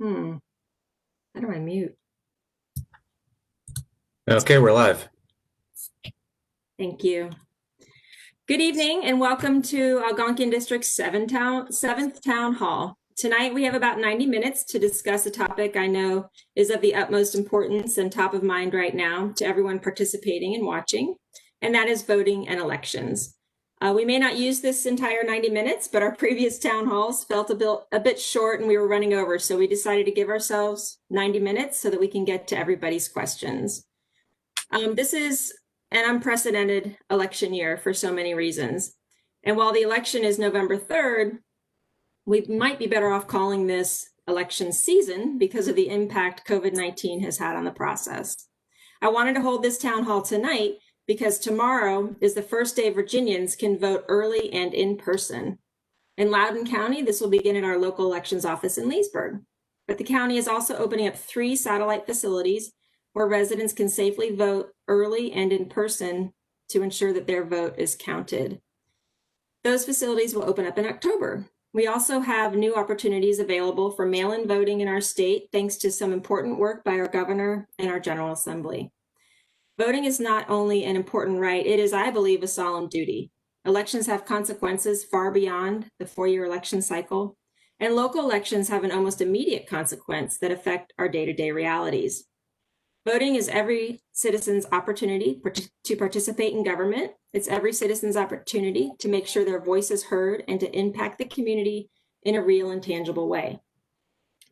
Hmm. How do I mute? Okay, we're live. Thank you. Good evening and welcome to Algonquian District's seventh Town Hall. Tonight we have about 90 minutes to discuss a topic I know is of the utmost importance and top of mind right now to everyone participating and watching, and that is voting and elections. We may not use this entire 90 minutes, but our previous town halls felt a bit short and we were running over, so we decided to give ourselves 90 minutes so that we can get to everybody's questions. This is an unprecedented election year for so many reasons. And while the election is November 3rd, we might be better off calling this election season because of the impact COVID-19 has had on the process. I wanted to hold this town hall tonight because tomorrow is the first day Virginians can vote early and in person. In Loudoun County, this will begin in our local elections office in Leesburg. But the county is also opening up 3 satellite facilities where residents can safely vote early and in person to ensure that their vote is counted. Those facilities will open up in October. We also have new opportunities available for mail-in voting in our state, thanks to some important work by our governor and our General Assembly. Voting is not only an important right, it is, I believe, a solemn duty. Elections have consequences far beyond the 4-year election cycle, and local elections have an almost immediate consequence that affect our day-to-day realities. Voting is every citizen's opportunity to participate in government. It's every citizen's opportunity to make sure their voice is heard and to impact the community in a real and tangible way.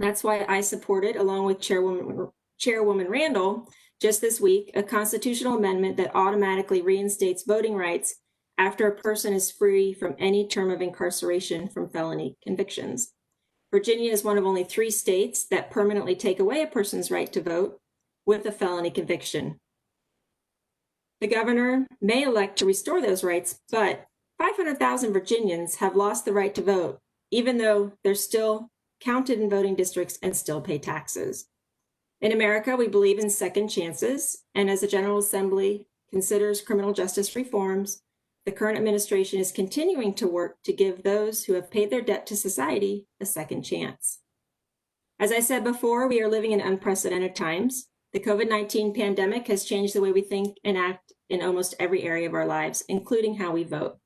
That's why I supported, along with Chairwoman Randall, just this week, a constitutional amendment that automatically reinstates voting rights after a person is free from any term of incarceration from felony convictions. Virginia is one of only 3 states that permanently take away a person's right to vote with a felony conviction. The governor may elect to restore those rights, but 500,000 Virginians have lost the right to vote, even though they're still counted in voting districts and still pay taxes. In America, we believe in second chances, and as the General Assembly considers criminal justice reforms, the current administration is continuing to work to give those who have paid their debt to society a second chance. As I said before, we are living in unprecedented times. The COVID-19 pandemic has changed the way we think and act in almost every area of our lives, including how we vote.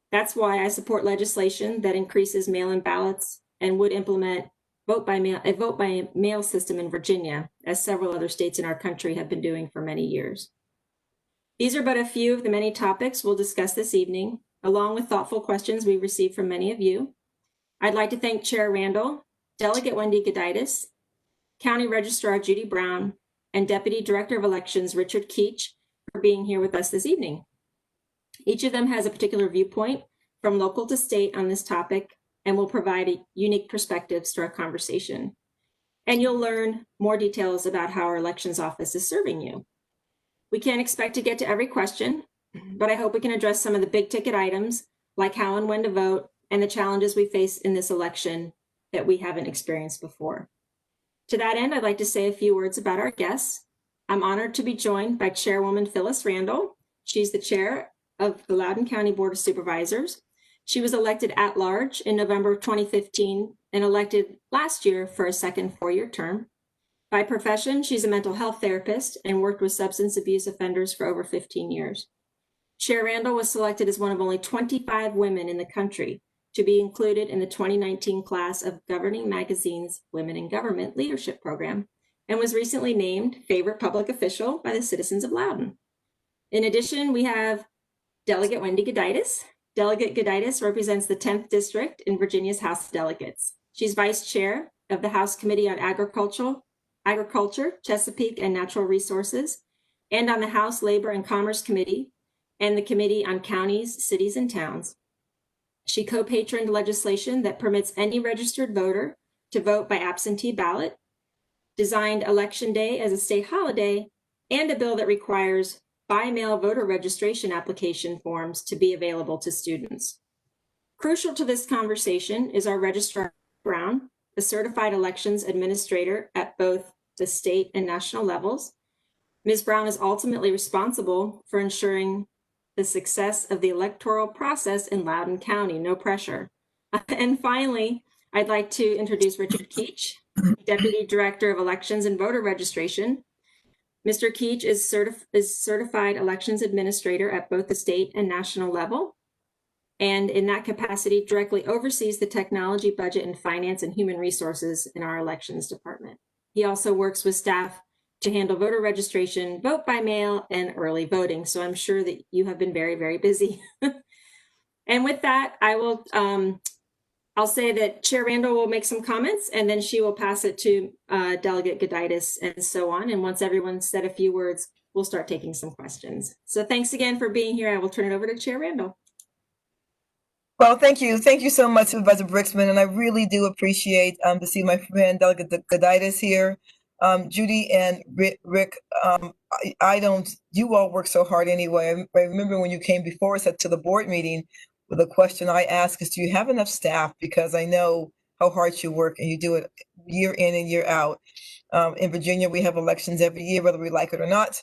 That's why I support legislation that increases mail-in ballots and would implement a vote by mail system in Virginia, as several other states in our country have been doing for many years. These are but a few of the many topics we'll discuss this evening, along with thoughtful questions we received from many of you. I'd like to thank Chair Randall, Delegate Wendy Goditis, County Registrar Judy Brown, and Deputy Director of Elections Richard Keach for being here with us this evening. Each of them has a particular viewpoint from local to state on this topic and will provide unique perspectives to our conversation. And you'll learn more details about how our elections office is serving you. We can't expect to get to every question, but I hope we can address some of the big ticket items like how and when to vote and the challenges we face in this election that we haven't experienced before. To that end, I'd like to say a few words about our guests. I'm honored to be joined by Chairwoman Phyllis Randall. She's the chair of the Loudoun County Board of Supervisors. She was elected at large in November of 2015 and elected last year for a second 4-year term. By profession, she's a mental health therapist and worked with substance abuse offenders for over 15 years. Chair Randall was selected as one of only 25 women in the country to be included in the 2019 class of Governing Magazine's Women in Government Leadership Program and was recently named Favorite Public Official by the citizens of Loudoun. In addition, we have Delegate Wendy Goditis. Delegate Goditis represents the 10th District in Virginia's House of Delegates. She's Vice Chair of the House Committee on Agriculture, Chesapeake, and Natural Resources, and on the House Labor and Commerce Committee and the Committee on Counties, Cities, and Towns. She co-patroned legislation that permits any registered voter to vote by absentee ballot, designed Election Day as a state holiday, and a bill that requires by-mail voter registration application forms to be available to students. Crucial to this conversation is our Registrar Brown, the certified elections administrator at both the state and national levels. Ms. Brown is ultimately responsible for ensuring the success of the electoral process in Loudoun County, no pressure. And finally, I'd like to introduce Richard Keach. Deputy Director of Elections and Voter Registration. Mr. Keach is certified elections administrator at both the state and national level, and in that capacity directly oversees the technology, budget, and finance and human resources in our elections department. He also works with staff to handle voter registration, vote by mail, and early voting. So I'm sure that you have been very, very busy. And with that, I'll say that Chair Randall will make some comments, and then she will pass it to Delegate Gudaitis and so on. And once everyone's said a few words, we'll start taking some questions. So thanks again for being here. I will turn it over to Chair Randall. Well, thank you. Thank you so much, Supervisor Brixman. And I really do appreciate to see my friend Delegate Gudaitis here. Judy and Rick, I don't, you all work so hard anyway. I remember when you came before us to the board meeting, with a question I ask is, do you have enough staff? Because I know how hard you work and you do it year in and year out. In Virginia, we have elections every year, whether we like it or not.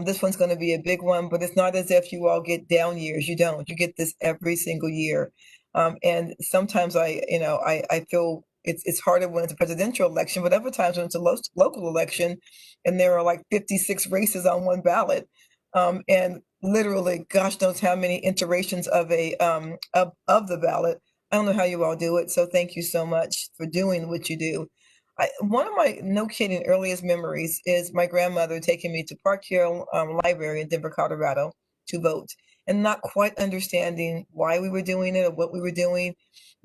This one's going to be a big one, but it's not as if you all get down years. You don't. You get this every single year. And sometimes I feel it's harder when it's a presidential election, but other times when it's a local election and there are like 56 races on one ballot. And literally, gosh knows how many iterations of of the ballot. I don't know how you all do it. So thank you so much for doing what you do. One of my, no kidding, earliest memories is my grandmother taking me to Park Hill Library in Denver, Colorado to vote, and not quite understanding why we were doing it or what we were doing.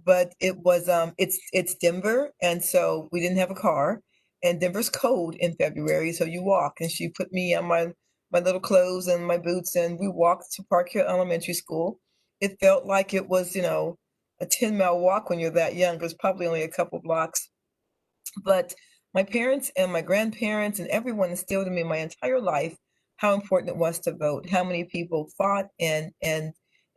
But it was, it's Denver, and so we didn't have a car, and Denver's cold in February, so you walk. And she put me on my little clothes and my boots, and we walked to Park Hill Elementary School. It felt like it was, a 10-mile walk when you're that young. It was probably only a couple blocks. But my parents and my grandparents and everyone instilled in me my entire life how important it was to vote, how many people fought and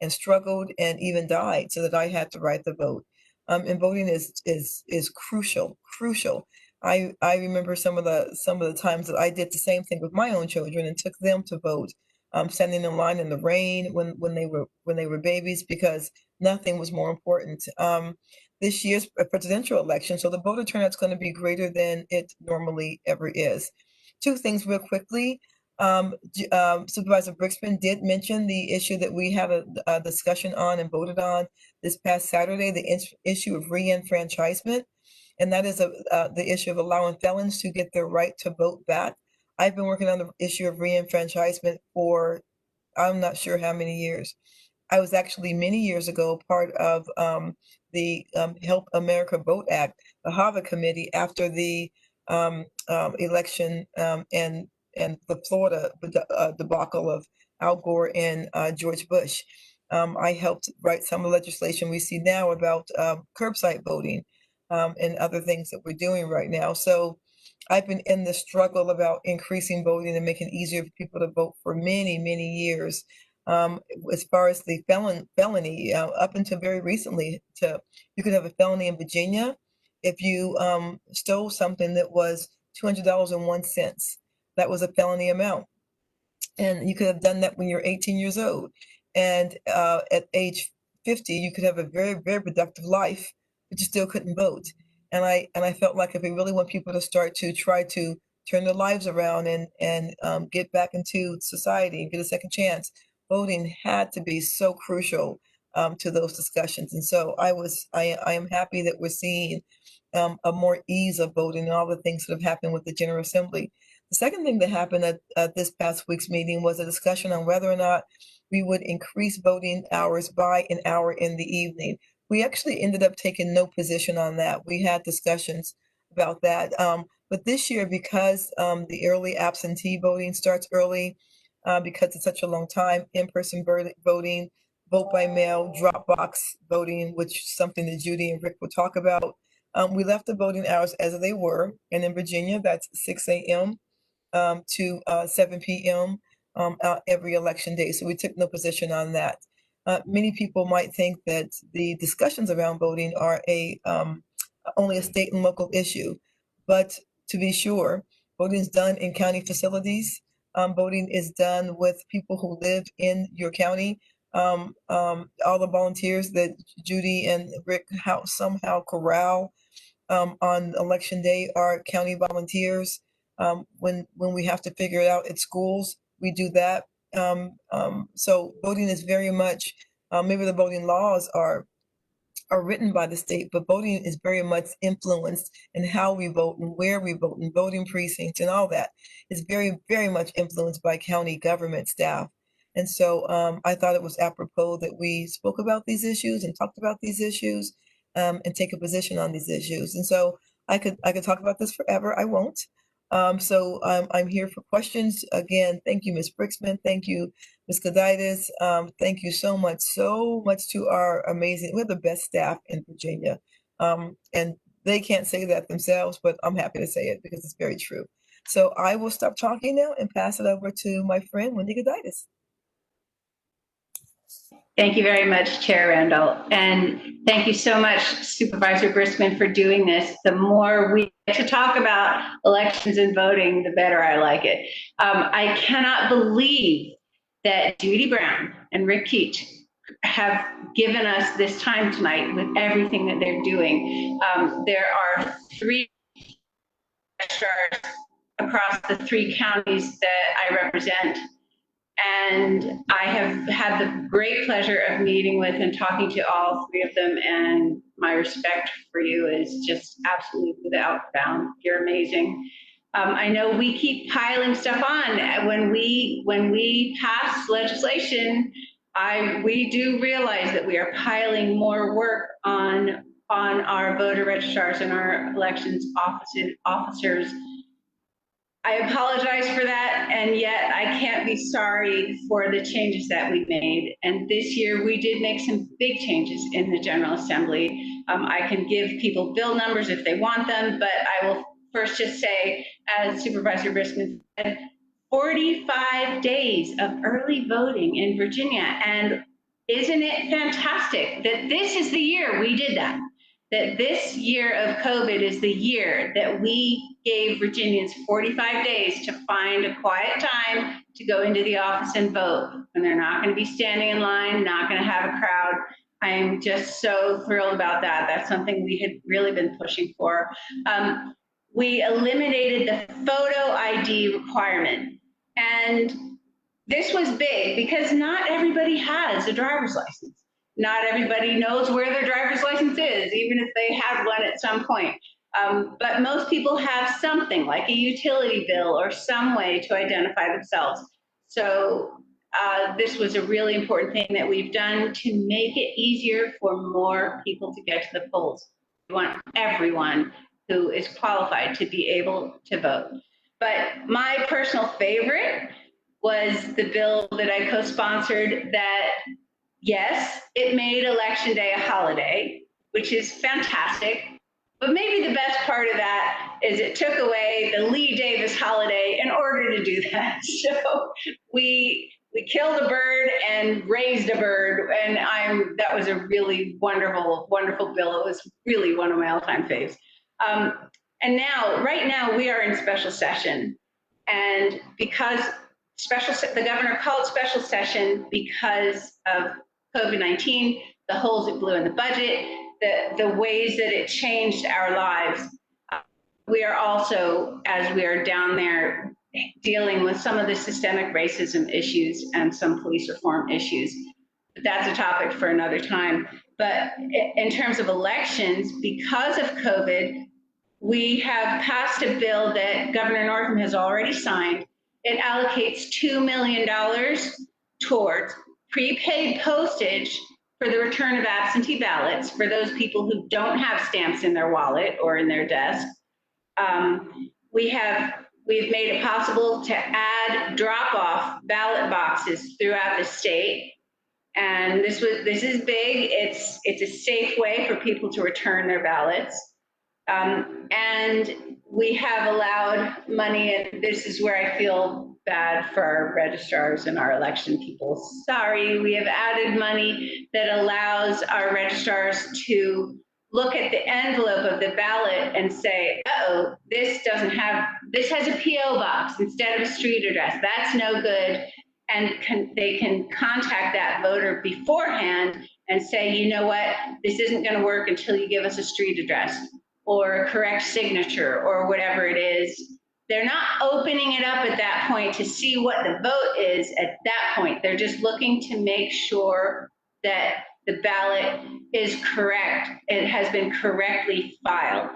struggled and even died so that I had the right to vote. And voting is crucial, crucial. I remember some of the times that I did the same thing with my own children and took them to vote, standing in line in the rain when they were babies, because nothing was more important. This year's presidential election, so the voter turnout's going to be greater than it normally ever is. Two things real quickly. Supervisor Brixman did mention the issue that we had a discussion on and voted on this past Saturday, the issue of re-enfranchisement, and that is the issue of allowing felons to get their right to vote back. I've been working on the issue of re-enfranchisement for I'm not sure how many years. I was actually many years ago part of the Help America Vote Act, the HAVA committee, after the election and the Florida debacle of Al Gore and George Bush. I helped write some of the legislation we see now about curbside voting and other things that we're doing right now. So I've been in the struggle about increasing voting and making it easier for people to vote for many, many years. As far as the felony, up until very recently, you could have a felony in Virginia if you stole something that was $200.01. That was a felony amount, and you could have done that when you're 18 years old. And at age 50, you could have a very, very productive life, but you still couldn't vote. And I felt like if we really want people to start to try to turn their lives around and get back into society and get a second chance, voting had to be so crucial to those discussions. And so I am happy that we're seeing a more ease of voting and all the things that have happened with the General Assembly. The second thing that happened at this past week's meeting was a discussion on whether or not we would increase voting hours by an hour in the evening. We actually ended up taking no position on that. We had discussions about that. But this year, because the early absentee voting starts early, because it's such a long time, in-person voting, vote by mail, drop box voting, which is something that Judy and Rick will talk about. We left the voting hours as they were, and in Virginia, that's 6 a.m. To 7 p.m. Every election day. So we took no position on that. Many people might think that the discussions around voting are only a state and local issue, but to be sure, voting is done in county facilities. Voting is done with people who live in your county. All the volunteers that Judy and Rick somehow corral on election day are county volunteers. When we have to figure it out at schools, we do that. So voting is very much, maybe the voting laws are written by the state, but voting is very much influenced in how we vote and where we vote and voting precincts and all that is very, very much influenced by county government staff. And so I thought it was apropos that we spoke about these issues and talked about these issues and take a position on these issues. And so I could talk about this forever. I won't. So I'm here for questions. Again, thank you, Ms. Brixman. Thank you, Ms. Kaditis. Thank you so much to our amazing, we have the best staff in Virginia. And they can't say that themselves, but I'm happy to say it because it's very true. So I will stop talking now and pass it over to my friend, Wendy Kaditis. Thank you very much, Chair Randall. And thank you so much, Supervisor Briskman, for doing this. The more we get to talk about elections and voting, the better I like it. I cannot believe that Judy Brown and Rick Keach have given us this time tonight with everything that they're doing. There are 3 registrars across the 3 counties that I represent. And I have had the great pleasure of meeting with and talking to all 3 of them. And my respect for you is just absolutely without bound. You're amazing. I know we keep piling stuff on. When we pass legislation, we do realize that we are piling more work on our voter registrars and our elections officers. I apologize for that, and yet I can't be sorry for the changes that we made. And this year we did make some big changes in the General Assembly. I can give people bill numbers if they want them, but I will first just say, as Supervisor Briskman said, 45 days of early voting in Virginia. And isn't it fantastic that this is the year we did that? That this year of COVID is the year that we gave Virginians 45 days to find a quiet time to go into the office and vote. And they're not going to be standing in line, not going to have a crowd. I'm just so thrilled about that. That's something we had really been pushing for. We eliminated the photo ID requirement. And this was big because not everybody has a driver's license. Not everybody knows where their driver's license is, even if they had one at some point. But most people have something like a utility bill or some way to identify themselves. So this was a really important thing that we've done to make it easier for more people to get to the polls. We want everyone who is qualified to be able to vote. But my personal favorite was the bill that I co-sponsored that, yes, it made Election Day a holiday, which is fantastic. But maybe the best part of that is it took away the Lee Davis holiday in order to do that. So we killed a bird and raised a bird, and that was a really wonderful, wonderful bill. It was really one of my all-time faves. And right now, we are in special session, and because the governor called special session because of COVID-19, the holes it blew in the budget, the ways that it changed our lives. We are also, as we are down there, dealing with some of the systemic racism issues and some police reform issues. But that's a topic for another time. But in terms of elections, because of COVID, we have passed a bill that Governor Northam has already signed. It allocates $2 million towards prepaid postage for the return of absentee ballots for those people who don't have stamps in their wallet or in their desk. We've made it possible to add drop-off ballot boxes throughout the state. And this is big. It's a safe way for people to return their ballots. And we have allowed money, and this is where I feel bad for our registrars and our election people. Sorry, we have added money that allows our registrars to look at the envelope of the ballot and say, uh-oh, this has a PO box instead of a street address. That's no good. And they can contact that voter beforehand and say, you know what, this isn't going to work until you give us a street address. or correct signature or whatever it is. They're not opening it up at that point to see what the vote is at that point. They're just looking to make sure that the ballot is correct. It has been correctly filed.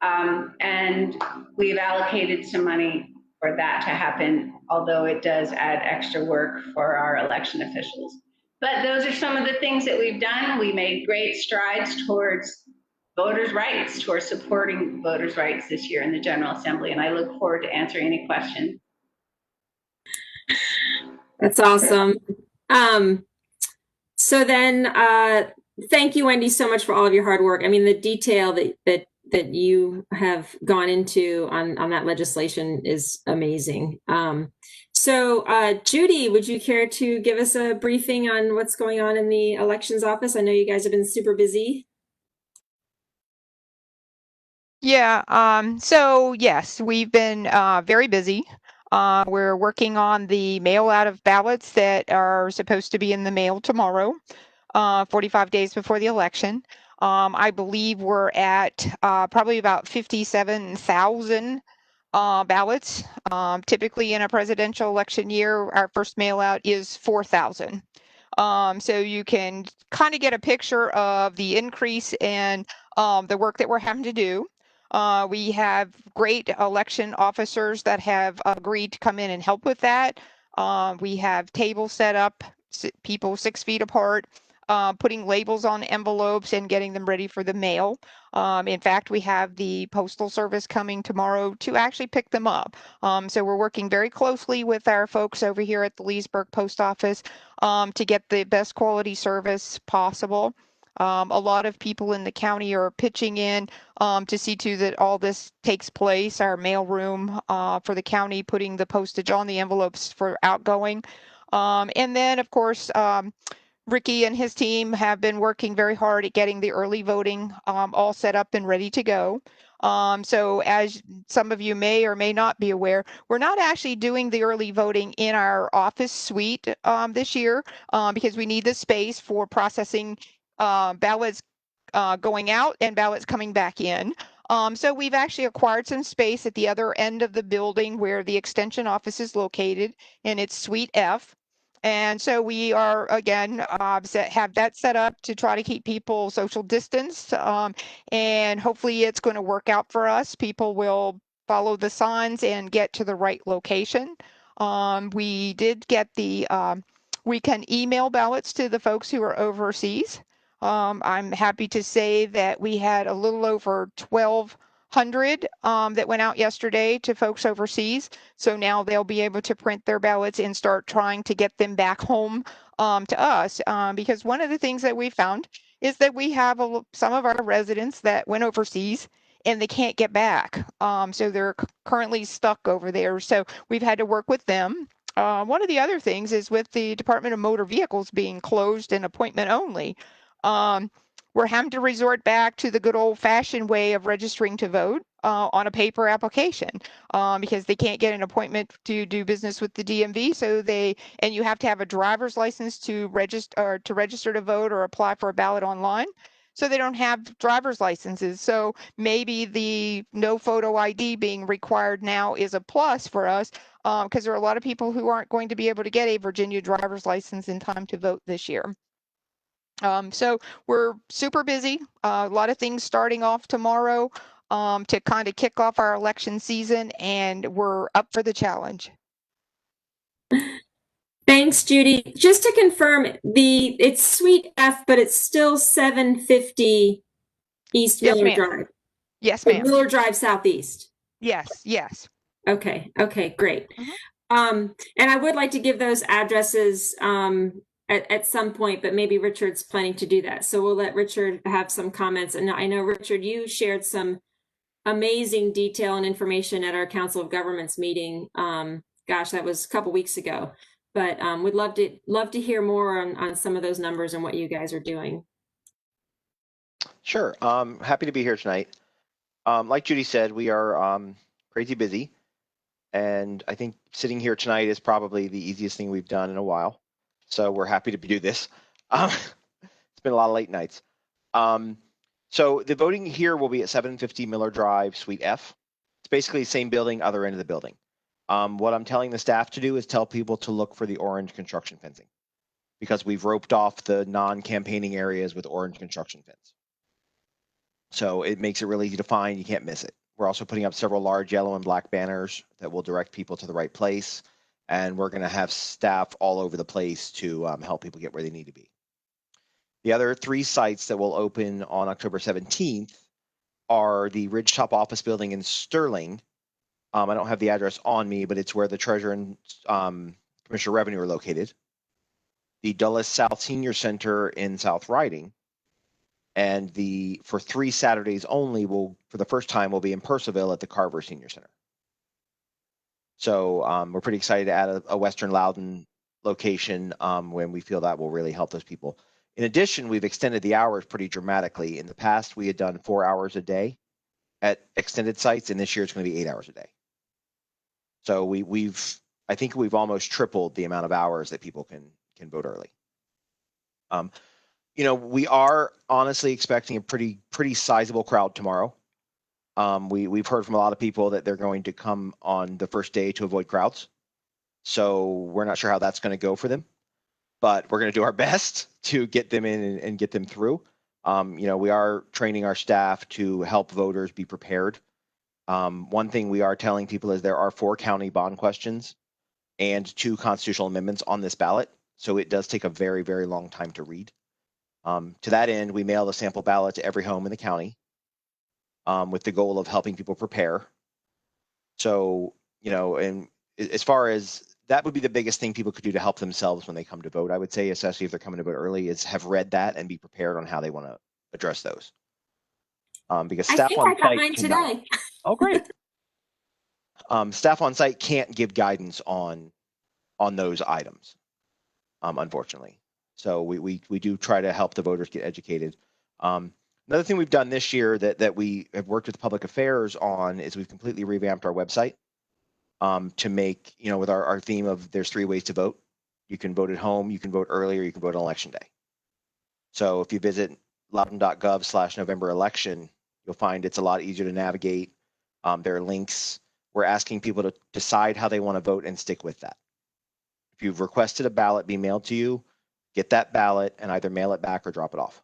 And we've allocated some money for that to happen, although it does add extra work for our election officials. But those are some of the things that we've done. We made great strides towards voters' rights, towards supporting voters' rights this year in the General Assembly, and I look forward to answering any questions. That's awesome. So then, thank you, Wendy, so much for all of your hard work. I mean, the detail that you have gone into on that legislation is amazing. So, Judy, would you care to give us a briefing on what's going on in the elections office? I know you guys have been super busy. Yeah, so yes, we've been very busy. We're working on the mail out of ballots that are supposed to be in the mail tomorrow, 45 days before the election. I believe we're at probably about 57,000 ballots. Typically in a presidential election year, our first mail out is 4,000. So you can kind of get a picture of the increase in the work that we're having to do. We have great election officers that have agreed to come in and help with that. We have tables set up, people 6 feet apart, putting labels on envelopes and getting them ready for the mail. In fact, we have the Postal Service coming tomorrow to actually pick them up. So we're working very closely with our folks over here at the Leesburg Post Office to get the best quality service possible. A lot of people in the county are pitching in to see to that all this takes place. Our mailroom for the county putting the postage on the envelopes for outgoing. And then, of course, Ricky and his team have been working very hard at getting the early voting all set up and ready to go. So as some of you may or may not be aware, we're not actually doing the early voting in our office suite this year because we need the space for processing ballots going out and ballots coming back in. So we've actually acquired some space at the other end of the building where the extension office is located, and it's Suite F. And so we are, again, have that set up to try to keep people social distance. And hopefully it's going to work out for us. People will follow the signs and get to the right location. We did get the, we can email ballots to the folks who are overseas. I'm happy to say that we had a little over 1,200 that went out yesterday to folks overseas. So now they'll be able to print their ballots and start trying to get them back home to us. Because one of the things that we found is that we have some of our residents that went overseas and they can't get back. So they're currently stuck over there. So we've had to work with them. One of the other things is with the Department of Motor Vehicles being closed and appointment only. We're having to resort back to the good old-fashioned way of registering to vote on a paper application because they can't get an appointment to do business with the DMV. So and you have to have a driver's license to register to vote or apply for a ballot online. So they don't have driver's licenses. So maybe the no photo ID being required now is a plus for us because there are a lot of people who aren't going to be able to get a Virginia driver's license in time to vote this year. So we're super busy, a lot of things starting off tomorrow to kind of kick off our election season, and we're up for the challenge. Thanks, Judy. Just to confirm, it's Suite F, but it's still 750 East Yes, Miller ma'am. Drive. Yes, Or ma'am. Miller Drive Southeast. Yes. Okay, great. Mm-hmm. And I would like to give those addresses at some point, but maybe Richard's planning to do that. So we'll let Richard have some comments. And I know, Richard, you shared some amazing detail and information at our Council of Governments meeting. Gosh, that was a couple weeks ago. But we'd love to hear more on some of those numbers and what you guys are doing. Sure. Happy to be here tonight. Like Judy said, we are crazy busy. And I think sitting here tonight is probably the easiest thing we've done in a while. So we're happy to do this. It's been a lot of late nights. So the voting here will be at 750 Miller Drive, Suite F. It's basically the same building, other end of the building. What I'm telling the staff to do is tell people to look for the orange construction fencing, because we've roped off the non-campaigning areas with orange construction fence. So it makes it really easy to find. You can't miss it. We're also putting up several large yellow and black banners that will direct people to the right place. And we're going to have staff all over the place to help people get where they need to be. The other 3 sites that will open on October 17th are the Ridgetop office building in Sterling. I don't have the address on me, but it's where the Treasurer and Commissioner Revenue are located. The Dulles South Senior Center in South Riding. And for 3 Saturdays only, for the first time, we'll be in Purcellville at the Carver Senior Center. So we're pretty excited to add a Western Loudon location when we feel that will really help those people. In addition, we've extended the hours pretty dramatically. In the past, we had done 4 hours a day at extended sites, and this year it's going to be 8 hours a day. So I think we've almost tripled the amount of hours that people can vote early. We are honestly expecting a pretty sizable crowd tomorrow. We've heard from a lot of people that they're going to come on the first day to avoid crowds. So we're not sure how that's going to go for them, but we're going to do our best to get them in and get them through. We are training our staff to help voters be prepared. One thing we are telling people is there are 4 county bond questions and 2 constitutional amendments on this ballot. So it does take a very, very long time to read. To that end, we mail the sample ballot to every home in the county with the goal of helping people prepare. So, and as far as that would be the biggest thing people could do to help themselves when they come to vote, I would say, especially if they're coming to vote early, is have read that and be prepared on how they want to address those. Because I staff think on I got site mine cannot. today. Oh, great. Staff on site can't give guidance on those items, unfortunately. So we do try to help the voters get educated. Another thing we've done this year that we have worked with public affairs on is we've completely revamped our website to make, with our theme of there's 3 ways to vote. You can vote at home, you can vote early, or you can vote on election day. So if you visit loudoun.gov/November election, you'll find it's a lot easier to navigate. There are links. We're asking people to decide how they want to vote and stick with that. If you've requested a ballot be mailed to you, get that ballot and either mail it back or drop it off.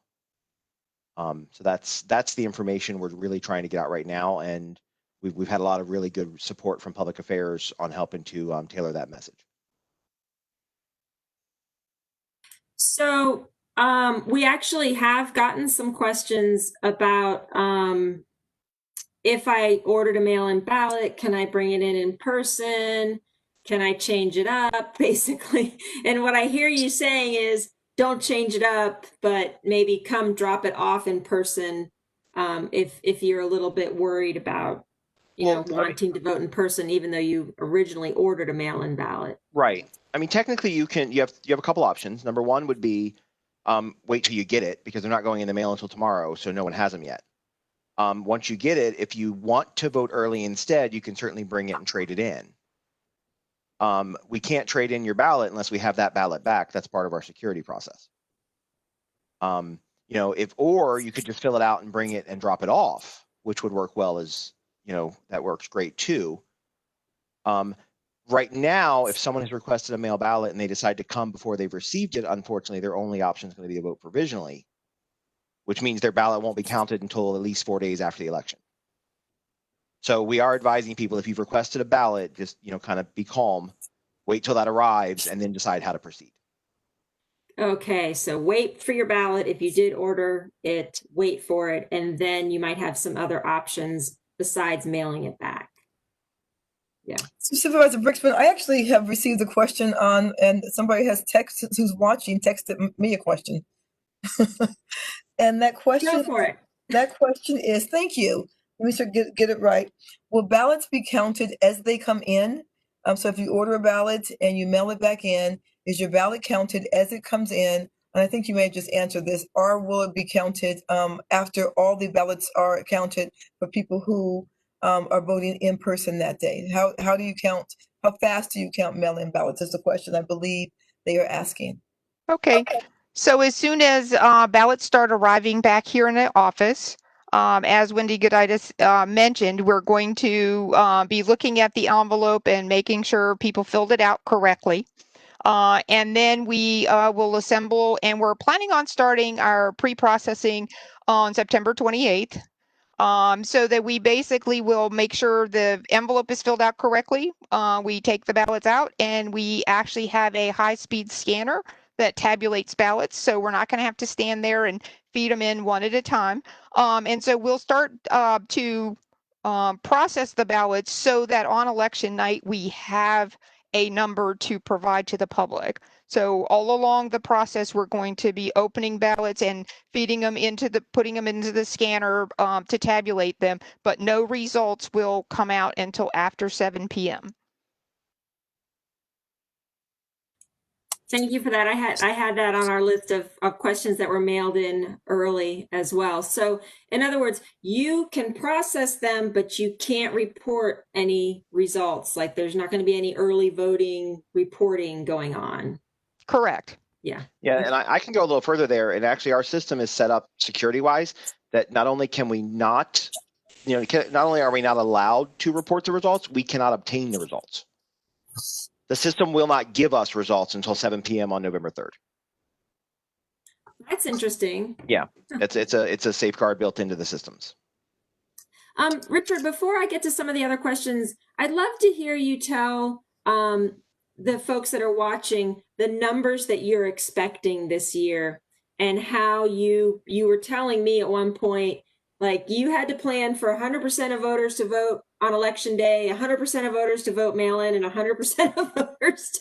So that's the information we're really trying to get out right now, and we've had a lot of really good support from public affairs on helping to tailor that message. So we actually have gotten some questions about if I ordered a mail-in ballot, can I bring it in person? Can I change it up, basically? And what I hear you saying is don't change it up, but maybe come drop it off in person if you're a little bit worried about, wanting to vote in person, even though you originally ordered a mail-in ballot. Right. I mean, technically, you have a couple options. Number one would be wait till you get it, because they're not going in the mail until tomorrow, so no one has them yet. Once you get it, if you want to vote early instead, you can certainly bring it and trade it in. We can't trade in your ballot unless we have that ballot back. That's part of our security process. Or you could just fill it out and bring it and drop it off, which would work well that works great too. Right now, if someone has requested a mail ballot and they decide to come before they've received it, unfortunately, their only option is going to be to vote provisionally, which means their ballot won't be counted until at least 4 days after the election. So we are advising people, if you've requested a ballot, just, kind of be calm, wait till that arrives, and then decide how to proceed. Okay, so wait for your ballot. If you did order it, wait for it, and then you might have some other options besides mailing it back. Yeah. So Supervisor Brixman, I actually have received a question and somebody has who's watching texted me a question. And that question, Go for it. That question is, thank you. Let me sure get it right. Will ballots be counted as they come in? So if you order a ballot and you mail it back in, is your ballot counted as it comes in? And I think you may have just answered this, or will it be counted after all the ballots are counted for people who are voting in person that day? How do you count? How fast do you count mail-in ballots? Is the question I believe they are asking. Okay. So as soon as ballots start arriving back here in the office, as Wendy Goditis mentioned, we're going to be looking at the envelope and making sure people filled it out correctly. And then we will assemble, and we're planning on starting our pre-processing on September 28th. So that we basically will make sure the envelope is filled out correctly. We take the ballots out, and we actually have a high-speed scanner that tabulates ballots. So we're not going to have to stand there and feed them in one at a time. And so we'll start to process the ballots so that on election night we have a number to provide to the public. So all along the process, we're going to be opening ballots and putting them into the scanner to tabulate them, but no results will come out until after 7 p.m. Thank you for that. I had that on our list of questions that were mailed in early as well. So in other words, you can process them, but you can't report any results. Like there's not going to be any early voting reporting going on. Correct. Yeah. Yeah, and I can go a little further there. And actually, our system is set up security-wise that not only can we not, not only are we not allowed to report the results, we cannot obtain the results. The system will not give us results until 7 p.m. on November 3rd. That's interesting. Yeah, it's a safeguard built into the systems. Richard, before I get to some of the other questions, I'd love to hear you tell the folks that are watching the numbers that you're expecting this year and how you were telling me at one point, like you had to plan for 100% of voters to vote on election day, 100% of voters to vote mail-in, and 100% of voters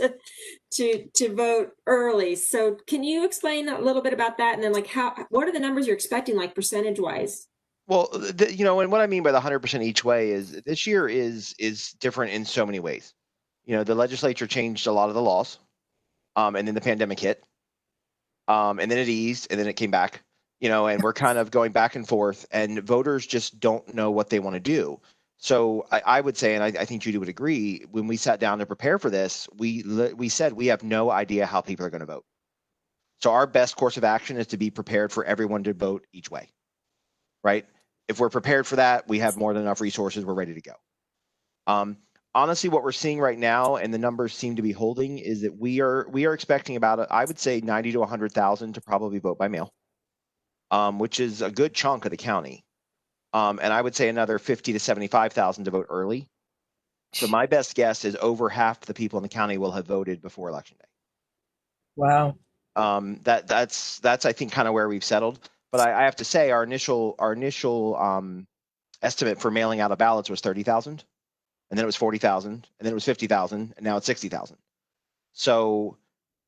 to vote early. So can you explain a little bit about that? And then like what are the numbers you're expecting, like percentage-wise? Well, and what I mean by the 100% each way is this year is different in so many ways. The legislature changed a lot of the laws, and then the pandemic hit, and then it eased, and then it came back, and we're kind of going back and forth, and voters just don't know what they want to do. So I would say, and I think Judy would agree, when we sat down to prepare for this, we said we have no idea how people are going to vote. So our best course of action is to be prepared for everyone to vote each way, right? If we're prepared for that, we have more than enough resources, we're ready to go. Honestly, what we're seeing right now, and the numbers seem to be holding, is that we are expecting about, I would say, 90 to 100,000 to probably vote by mail, which is a good chunk of the county. And I would say another 50 to 75,000 to vote early. So my best guess is over half the people in the county will have voted before election day. Wow. That's I think kind of where we've settled. But I have to say our initial estimate for mailing out of ballots was 30,000. And then it was 40,000, and then it was 50,000, and now it's 60,000. So,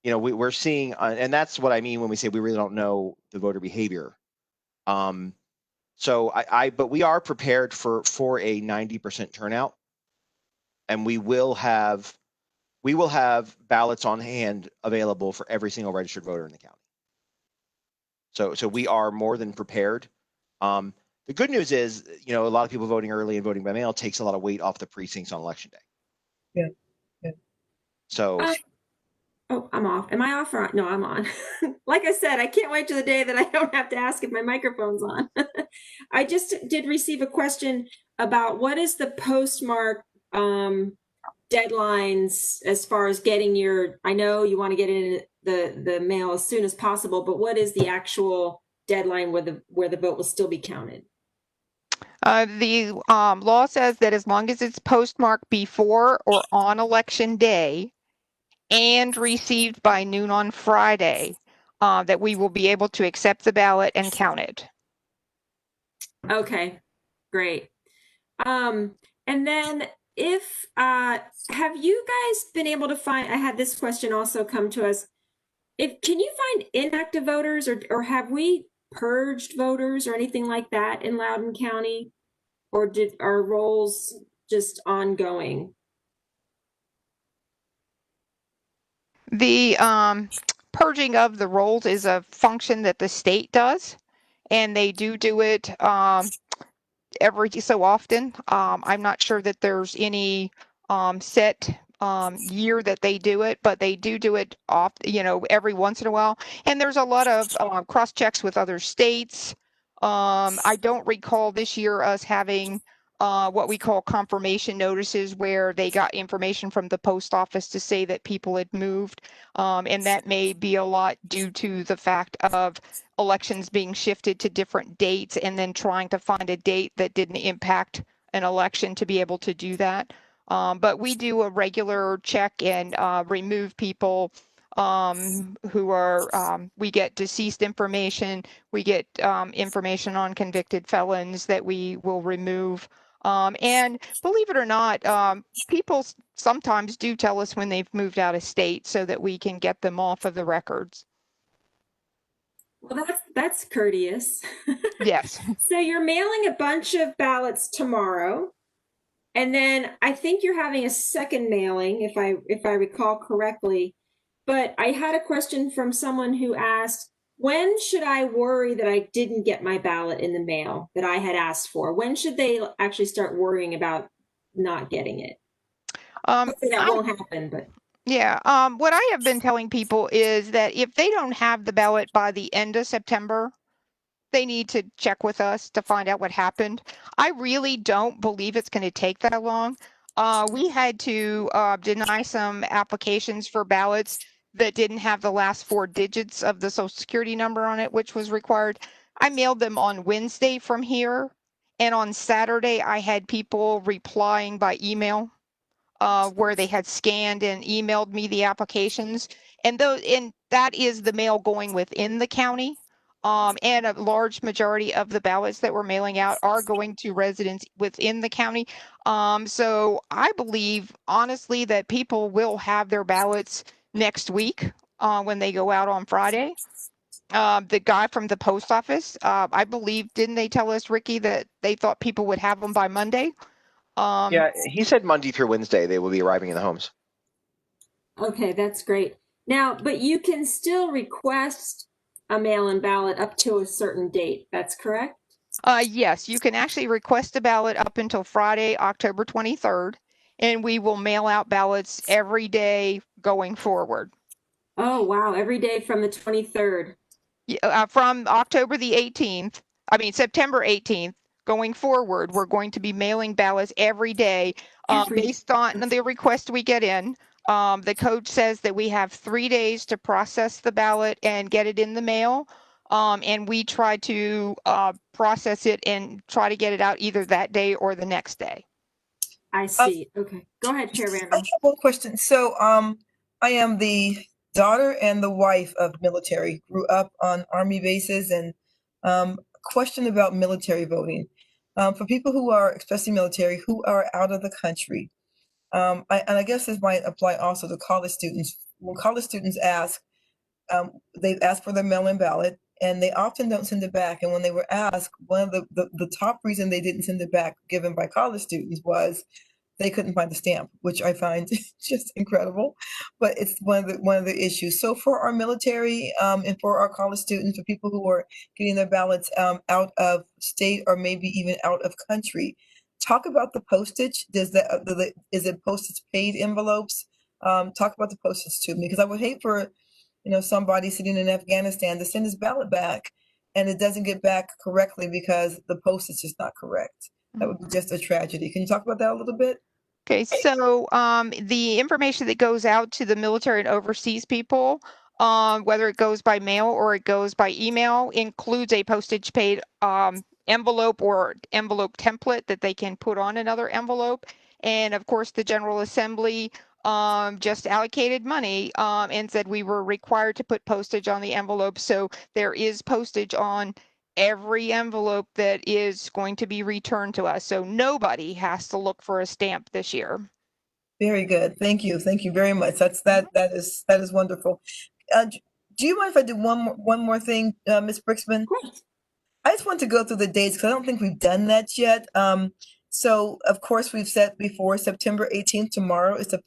we're seeing, and that's what I mean when we say we really don't know the voter behavior. So but we are prepared for a 90% turnout, and we will have ballots on hand available for every single registered voter in the county. So we are more than prepared. The good news is, a lot of people voting early and voting by mail takes a lot of weight off the precincts on election day. Yeah. So. Oh, I'm off. Am I off or on? No, I'm on. Like I said, I can't wait to the day that I don't have to ask if my microphone's on. I just did receive a question about what is the postmark deadlines as far as getting I know you want to get in the mail as soon as possible, but what is the actual deadline where the vote will still be counted? The law says that as long as it's postmarked before or on election day and received by noon on Friday, that we will be able to accept the ballot and count it. Okay, great. And then have you guys been able to find, I had this question also come to us. Can you find inactive voters or have we purged voters or anything like that in Loudoun County? Or did our rolls just ongoing? The purging of the rolls is a function that the state does, and they do it every so often. I'm not sure that there's any set year that they do it, but they do it off, every once in a while. And there's a lot of cross checks with other states. I don't recall this year us having what we call confirmation notices where they got information from the post office to say that people had moved. And that may be a lot due to the fact of elections being shifted to different dates and then trying to find a date that didn't impact an election to be able to do that. But we do a regular check and remove people who are, we get deceased information, we get information on convicted felons that we will remove. And believe it or not, people sometimes do tell us when they've moved out of state so that we can get them off of the records. Well, that's courteous. Yes. So you're mailing a bunch of ballots tomorrow. And then I think you're having a second mailing, if I recall correctly. But I had a question from someone who asked, when should I worry that I didn't get my ballot in the mail that I had asked for? When should they actually start worrying about not getting it? Hopefully that won't happen, but. Yeah. What I have been telling people is that if they don't have the ballot by the end of September, they need to check with us to find out what happened. I really don't believe it's going to take that long. We had to deny some applications for ballots that didn't have the last 4 digits of the Social Security number on it, which was required. I mailed them on Wednesday from here. And on Saturday, I had people replying by email where they had scanned and emailed me the applications. And that is the mail going within the county. And a large majority of the ballots that we're mailing out are going to residents within the county. So I believe, honestly, that people will have their ballots next week when they go out on Friday. The guy from the post office, I believe, didn't they tell us, Ricky, that they thought people would have them by Monday? Yeah, he said Monday through Wednesday they will be arriving in the homes. Okay, that's great. Now, but you can still request a mail-in ballot up to a certain date. That's correct? Yes, you can actually request a ballot up until Friday, October 23rd, and we will mail out ballots every day going forward. Oh, wow. Every day from the 23rd. From October the 18th, September 18th, going forward, we're going to be mailing ballots every day based on the request we get in. The code says that we have 3 days to process the ballot and get it in the mail. And we try to process it and try to get it out either that day or the next day. I see. Okay. Go ahead, Chair I Randall. have one question. So I am the daughter and the wife of military, grew up on Army bases, and question about military voting. For people who are, especially military, who are out of the country, and I guess this might apply also to college students. When college students ask, they've asked for their mail-in ballot, and they often don't send it back. And when they were asked, one of the top reason they didn't send it back, given by college students, was they couldn't find the stamp, which I find just incredible. But it's one of the issues. So for our military and for our college students, for people who are getting their ballots out of state or maybe even out of country, talk about the postage. Is it postage paid envelopes? Talk about the postage to me, because I would hate for somebody sitting in Afghanistan to send his ballot back and it doesn't get back correctly because the postage is not correct. That would be just a tragedy. Can you talk about that a little bit? Okay, so the information that goes out to the military and overseas people, whether it goes by mail or it goes by email, includes a postage paid envelope or envelope template that they can put on another envelope. And of course, the General Assembly just allocated money and said we were required to put postage on the envelope. So there is postage on every envelope that is going to be returned to us. So nobody has to look for a stamp this year. Very good. Thank you. Thank you very much. That is wonderful. Do you mind if I do one more thing, Ms. Brixman? I just want to go through the dates because I don't think we've done that yet. So of course we've said before, September 18th, tomorrow is the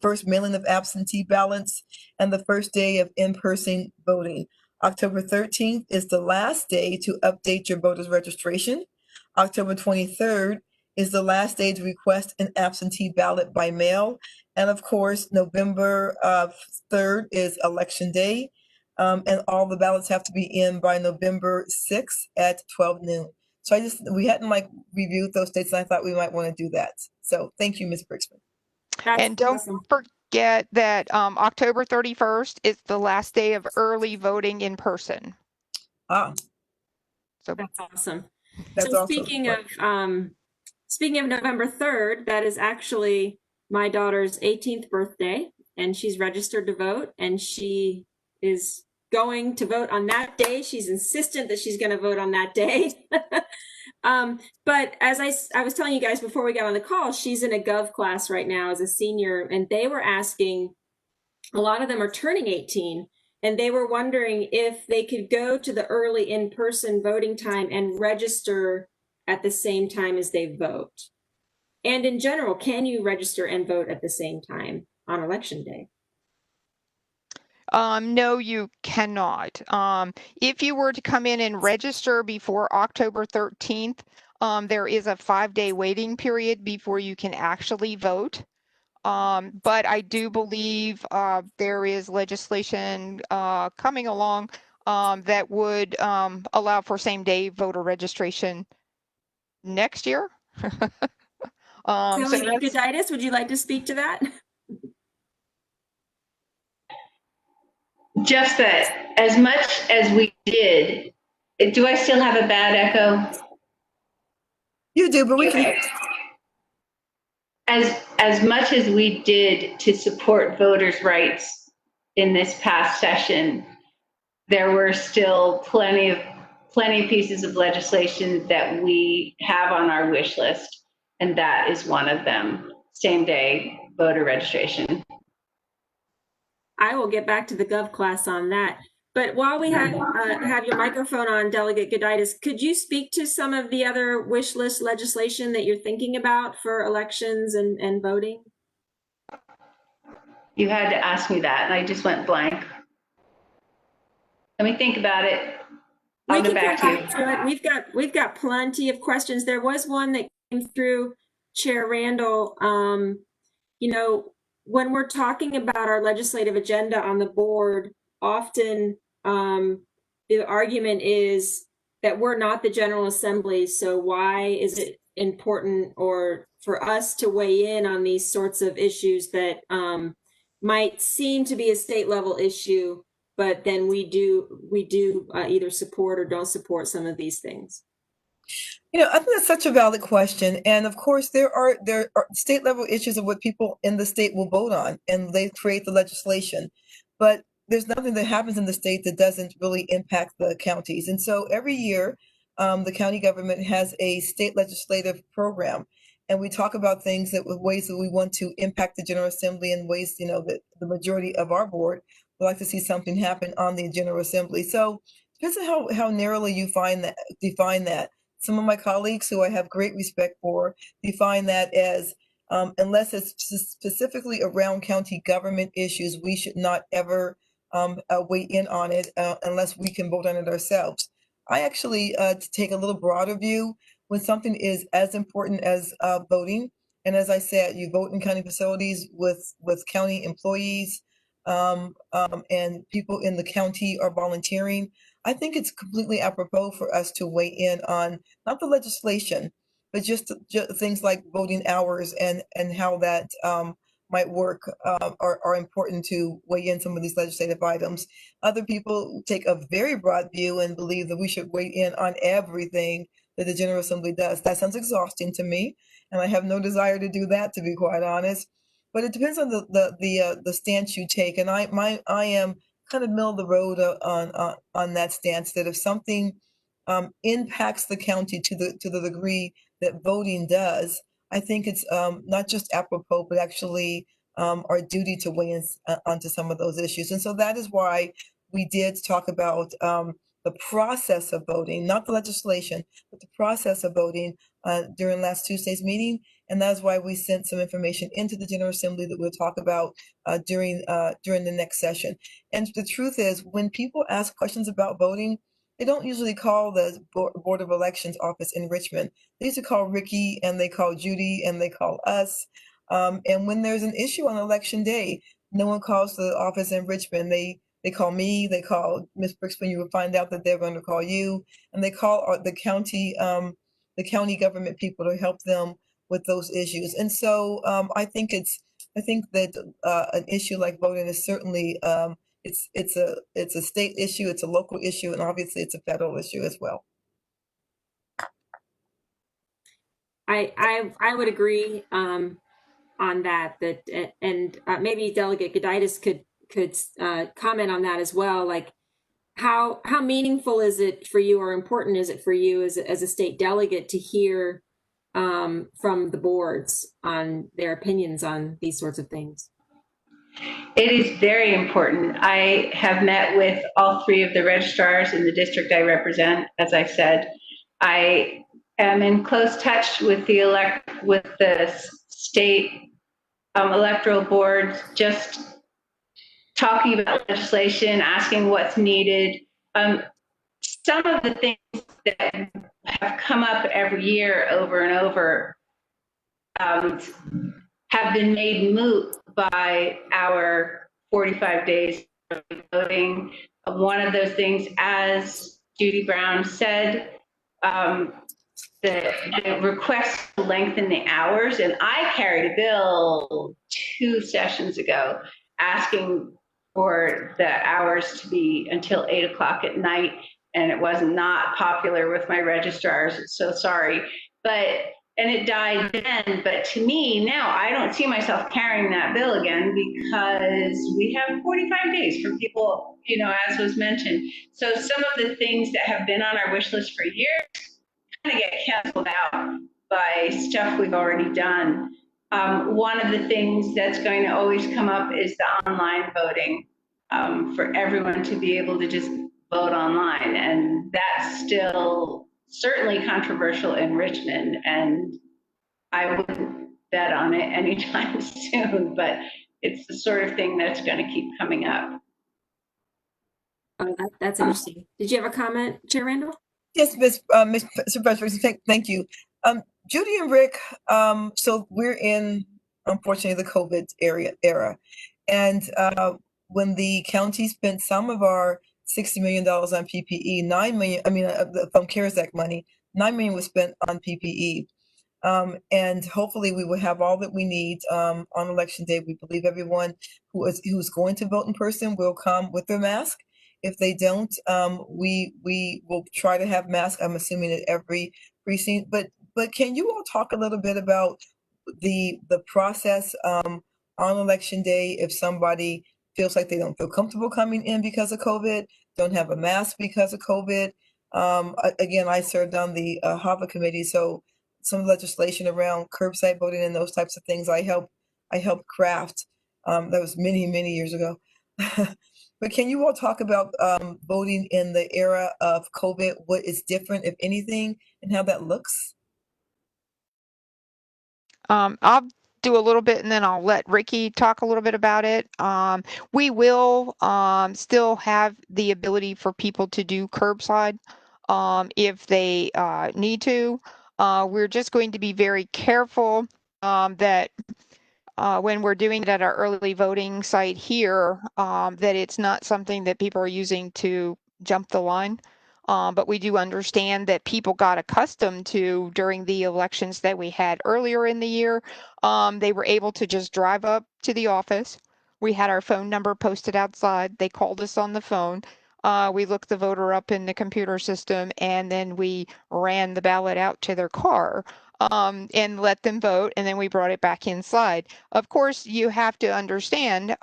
first mailing of absentee ballots and the first day of in-person voting. October 13th is the last day to update your voter's registration. October 23rd is the last day to request an absentee ballot by mail. And of course, November 3rd is Election Day. And all the ballots have to be in by November 6th at 12 noon. So we hadn't reviewed those dates, and I thought we might want to do that. So thank you, Ms. Brixman. That's And don't awesome. forget that October 31st is the last day of early voting in person. Ah, So That's awesome. that's So awesome. speaking of November 3rd, that is actually my daughter's 18th birthday, and she's registered to vote, and she is going to vote on that day. She's insistent that she's going to vote on that day. But as I was telling you guys before we got on the call, she's in a Gov class right now as a senior, and they were asking, a lot of them are turning 18, and they were wondering if they could go to the early in-person voting time and register at the same time as they vote. And in general, can you register and vote at the same time on election day? No, you cannot. If you were to come in and register before October 13th, there is a 5-day waiting period before you can actually vote. But I do believe there is legislation coming along that would allow for same-day voter registration next year. So Kelly that's, Goditis, would you like to speak to that? Just that as much as we did, do I still have a bad echo? You do, but we can. Okay. As much as we did to support voters' rights in this past session, there were still plenty of pieces of legislation that we have on our wish list, and that is one of them: same-day voter registration. I will get back to the Gov class on that. But while we have your microphone on, Delegate Goditis, could you speak to some of the other wish list legislation that you're thinking about for elections and voting? You had to ask me that, and I just went blank. Let me think about it. I'll get back to you. We've got plenty of questions. There was one that came through, Chair Randall. You know, when we're talking about our legislative agenda on the board, often the argument is that we're not the General Assembly, so why is it important or for us to weigh in on these sorts of issues that might seem to be a state level issue, but then we do either support or don't support some of these things? I think that's such a valid question. And of course, there are state level issues of what people in the state will vote on, and they create the legislation. But there's nothing that happens in the state that doesn't really impact the counties. And so every year, the county government has a state legislative program. And we talk about things ways that we want to impact the General Assembly, and ways, that the majority of our board would like to see something happen on the General Assembly. So it depends on how narrowly you define that. Some of my colleagues, who I have great respect for, define that as unless it's specifically around county government issues, we should not ever weigh in on it unless we can vote on it ourselves. I actually take a little broader view. When something is as important as voting, and as I said, you vote in county facilities with county employees, and people in the county are volunteering, I think it's completely apropos for us to weigh in on not the legislation, but just things like voting hours and how that might work are important to weigh in some of these legislative items. Other people take a very broad view and believe that we should weigh in on everything that the General Assembly does. That sounds exhausting to me, and I have no desire to do that, to be quite honest. But it depends on the stance you take, and I am kind of middle of the road on that stance, that if something impacts the county to the degree that voting does, I think it's not just apropos, but actually our duty to weigh in onto some of those issues. And so that is why we did talk about the process of voting, not the legislation, but the process of voting during last Tuesday's meeting. And that's why we sent some information into the General Assembly that we'll talk about during the next session. And the truth is, when people ask questions about voting, they don't usually call the Board of Elections office in Richmond. They used to call Ricky, and they call Judy, and they call us. And when there's an issue on election day, no one calls the office in Richmond. They call me, they call Ms. Brixman. You will find out that they're going to call you, and they call the county government people to help them with those issues. And so I think that an issue like voting is certainly it's a state issue, it's a local issue, and obviously it's a federal issue as well. I would agree on that. And maybe Delegate Goditis could comment on that as well. Like how meaningful is it for you, or important is it for you as a state delegate to hear from the boards on their opinions on these sorts of things? It is very important. I have met with all three of the registrars in the district I represent. As I said, I am in close touch with the state electoral boards, just talking about legislation, asking what's needed. Some of the things that have come up every year over and over have been made moot by our 45 days of voting. One of those things, as Judy Brown said, the request to lengthen the hours, and I carried a bill 2 sessions ago asking for the hours to be until 8 o'clock at night, and it was not popular with my registrars, so sorry. And it died then, but to me, now I don't see myself carrying that bill again because we have 45 days for people, as was mentioned. So some of the things that have been on our wish list for years kind of get canceled out by stuff we've already done. One of the things that's going to always come up is the online voting, for everyone to be able to just vote online. And that's still certainly controversial in Richmond, and I wouldn't bet on it anytime soon, but it's the sort of thing that's going to keep coming up. Oh, that's interesting. Did you have a comment, Chair Randall? Yes, Ms. Supervisor, thank you. Judy and Rick, so we're in, unfortunately, the COVID era. And when the county spent some of our $60 million on PPE, $9 million, from CARES Act money, $9 million was spent on PPE. And hopefully we will have all that we need on election day. We believe everyone who's going to vote in person will come with their mask. If they don't, we will try to have masks, I'm assuming, at every precinct. But can you all talk a little bit about the process on election day if somebody feels like they don't feel comfortable coming in because of COVID, don't have a mask because of COVID? Again, I served on the HAVA committee, so some legislation around curbside voting and those types of things I helped craft. That was many years ago. But can you all talk about voting in the era of COVID, what is different, if anything, and how that looks? I'll do a little bit and then I'll let Ricky talk a little bit about it. We will still have the ability for people to do curbside if they need to. We're just going to be very careful that when we're doing it at our early voting site here, that it's not something that people are using to jump the line. But we do understand that people got accustomed to during the elections that we had earlier in the year. They were able to just drive up to the office. We had our phone number posted outside. They called us on the phone. We looked the voter up in the computer system, and then we ran the ballot out to their car and let them vote, and then we brought it back inside. Of course, you have to understand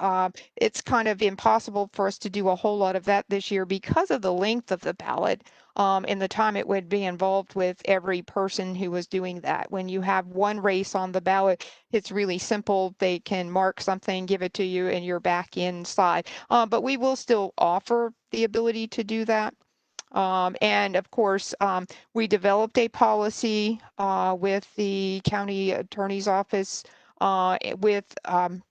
it's kind of impossible for us to do a whole lot of that this year because of the length of the ballot and the time it would be involved with every person who was doing that. When you have one race on the ballot, it's really simple. They can mark something, give it to you, and you're back inside. But we will still offer the ability to do that. And of course, we developed a policy with the county attorney's office with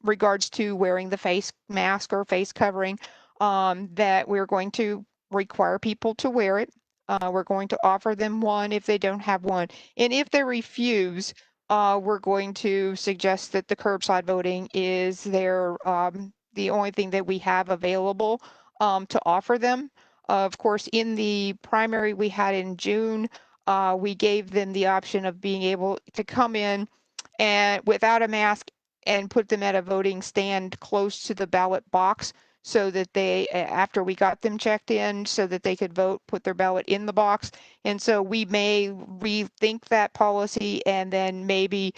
regards to wearing the face mask or face covering, that we're going to require people to wear it. We're going to offer them one if they don't have one. And if they refuse, we're going to suggest that the curbside voting is the only thing that we have available to offer them. Of course, in the primary we had in June, we gave them the option of being able to come in and without a mask and put them at a voting stand close to the ballot box so that they, after we got them checked in, so that they could vote, put their ballot in the box. And so we may rethink that policy and then maybe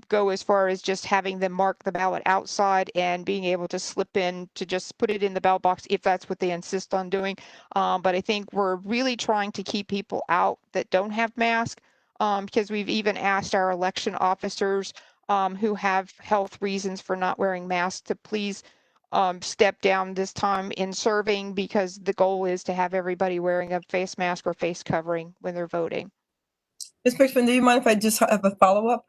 go as far as just having them mark the ballot outside and being able to slip in to just put it in the ballot box if that's what they insist on doing. But I think we're really trying to keep people out that don't have masks, because we've even asked our election officers who have health reasons for not wearing masks to please step down this time in serving, because the goal is to have everybody wearing a face mask or face covering when they're voting. Ms. Brickman, do you mind if I just have a follow-up?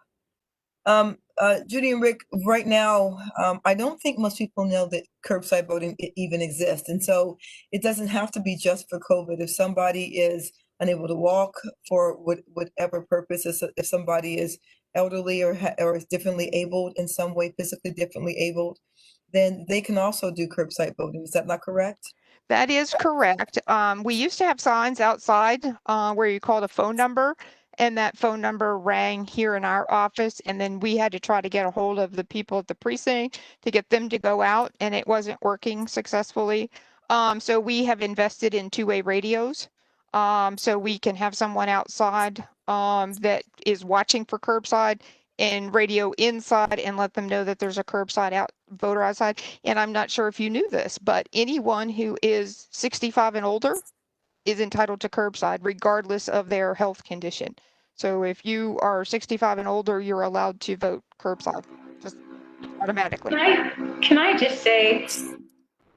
Judy and Rick, right now, I don't think most people know that curbside voting even exists. And so it doesn't have to be just for COVID. If somebody is unable to walk for whatever purpose, if somebody is elderly or is differently abled in some way, physically differently abled, then they can also do curbside voting. Is that not correct? That is correct. We used to have signs outside where you called a phone number, and that phone number rang here in our office, and then we had to try to get a hold of the people at the precinct to get them to go out, and it wasn't working successfully. So we have invested in two-way radios, so we can have someone outside that is watching for curbside and radio inside and let them know that there's a curbside voter outside. And I'm not sure if you knew this, but anyone who is 65 and older is entitled to curbside regardless of their health condition. So if you are 65 and older, you're allowed to vote curbside just automatically. Can I just say,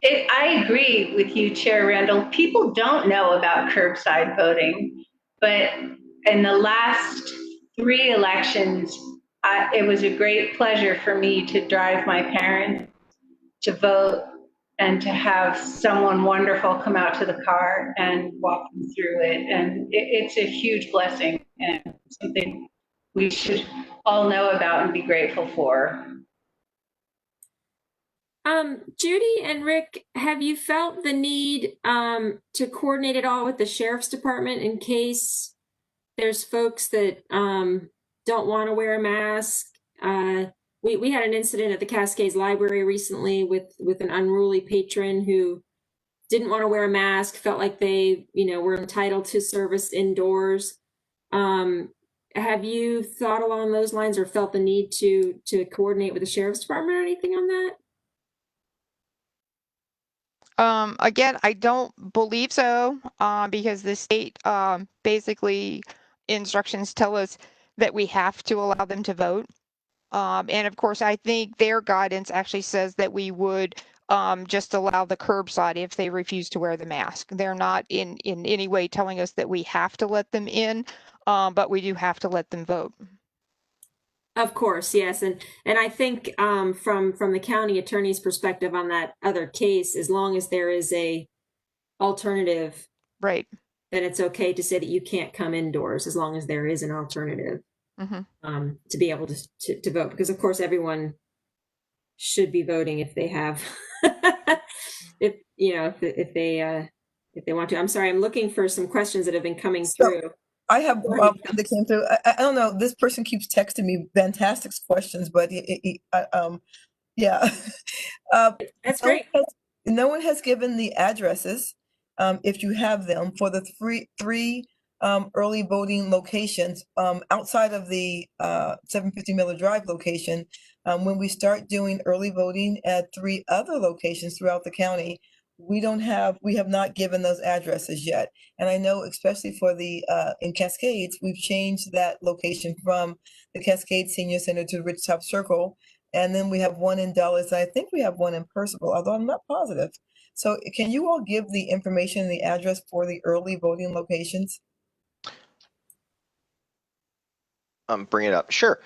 I agree with you, Chair Randall. People don't know about curbside voting, but in the last 3 elections, it was a great pleasure for me to drive my parents to vote and to have someone wonderful come out to the car and walk them through it. And it's a huge blessing and something we should all know about and be grateful for. Judy and Rick, have you felt the need to coordinate it all with the sheriff's department in case there's folks that don't want to wear a mask? We had an incident at the Cascades Library recently with an unruly patron who didn't want to wear a mask, felt like they, were entitled to service indoors. Have you thought along those lines or felt the need to coordinate with the sheriff's department or anything on that? Again, I don't believe so, because the state basically instructions tell us that we have to allow them to vote. And of course, I think their guidance actually says that we would just allow the curbside if they refuse to wear the mask. They're not in any way telling us that we have to let them in, but we do have to let them vote. Of course, yes, and I think from the county attorney's perspective on that other case, as long as there is a alternative, right, then it's okay to say that you can't come indoors as long as there is an alternative to be able to vote. Because of course, everyone should be voting if they have, if they want to. I'm sorry, I'm looking for some questions that have been coming through. I have one that came through. I don't know. This person keeps texting me fantastic questions, but yeah. That's great. No one has given the addresses, if you have them, for the three early voting locations outside of the 750 Miller Drive location. When we start doing early voting at 3 other locations throughout the county, we have not given those addresses yet. And I know, especially for the in Cascades, we've changed that location from the Cascades Senior Center to Ridgetop Circle. And then we have one in Dulles. I think we have one in Percival, although I'm not positive. So can you all give the information and the address for the early voting locations? Bring it up. Sure.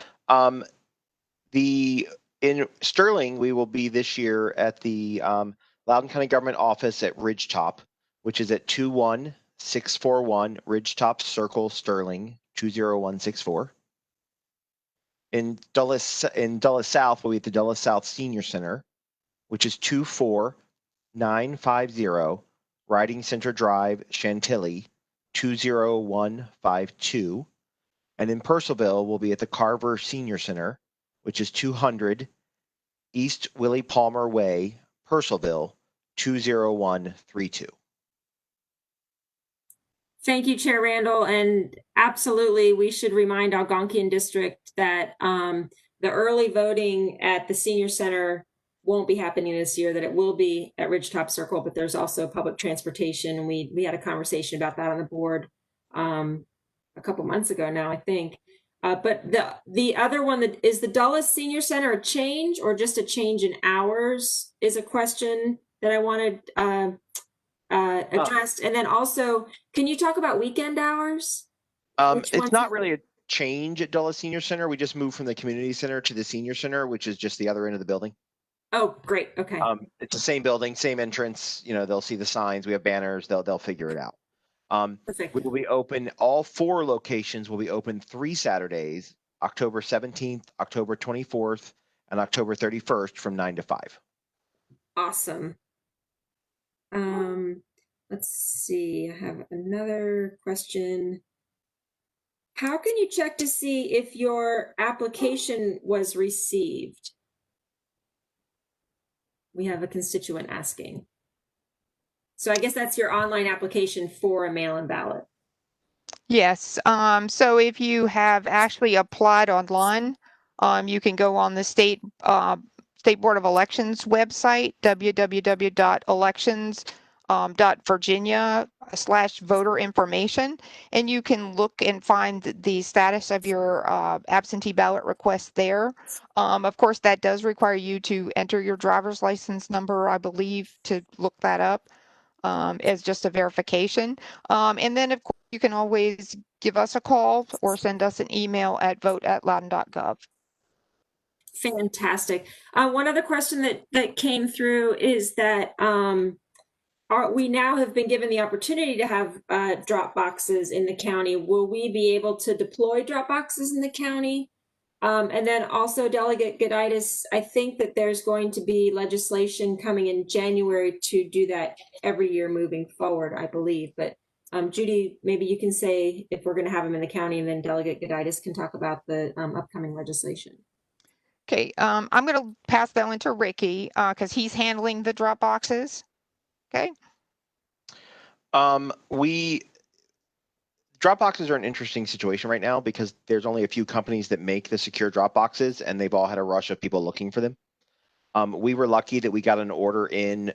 In Sterling, we will be this year at the Loudoun County Government Office at Ridgetop, which is at 21641 Ridgetop Circle, Sterling, 20164. In Dulles South, we'll be at the Dulles South Senior Center, which is 24950 Riding Center Drive, Chantilly, 20152. And in Purcellville, we'll be at the Carver Senior Center, which is 200 East Willie Palmer Way, Purcellville, 20132. Thank you, Chair Randall. And absolutely, we should remind Algonquian District that the early voting at the senior center won't be happening this year, that it will be at Ridgetop Circle, but there's also public transportation. And we had a conversation about that on the board a couple months ago now, I think. But the other one, that is the Dulles Senior Center a change or just a change in hours is a question that I wanted addressed. And then also, can you talk about weekend hours? It's not really a change at Dulles Senior Center. We just moved from the community center to the senior center, which is just the other end of the building. Oh, great. Okay. It's the same building, same entrance. You know, they'll see the signs. We have banners. They'll figure it out. Perfect. We will be open. All 4 locations will be open 3 Saturdays: October 17th, October 24th, and October 31st from 9 to 5. Awesome. Let's see. I have another question. How can you check to see if your application was received? We have a constituent asking. So I guess that's your online application for a mail-in ballot. Yes. So if you have actually applied online, you can go on the State Board of Elections website, www.elections.virginia/voter information, and you can look and find the status of your absentee ballot request there. Of course, that does require you to enter your driver's license number, I believe, to look that up as just a verification. And then, of course, you can always give us a call or send us an email at vote@loudoun.gov. Fantastic. One other question that came through is that we now have been given the opportunity to have drop boxes in the county. Will we be able to deploy drop boxes in the county? And then also, Delegate Goditis, I think that there's going to be legislation coming in January to do that every year moving forward, I believe. But Judy, maybe you can say if we're going to have them in the county, and then Delegate Goditis can talk about the upcoming legislation. Okay, I'm going to pass that one to Ricky because he's handling the drop boxes. Okay. Drop boxes are an interesting situation right now because there's only a few companies that make the secure drop boxes, and they've all had a rush of people looking for them. We were lucky that we got an order in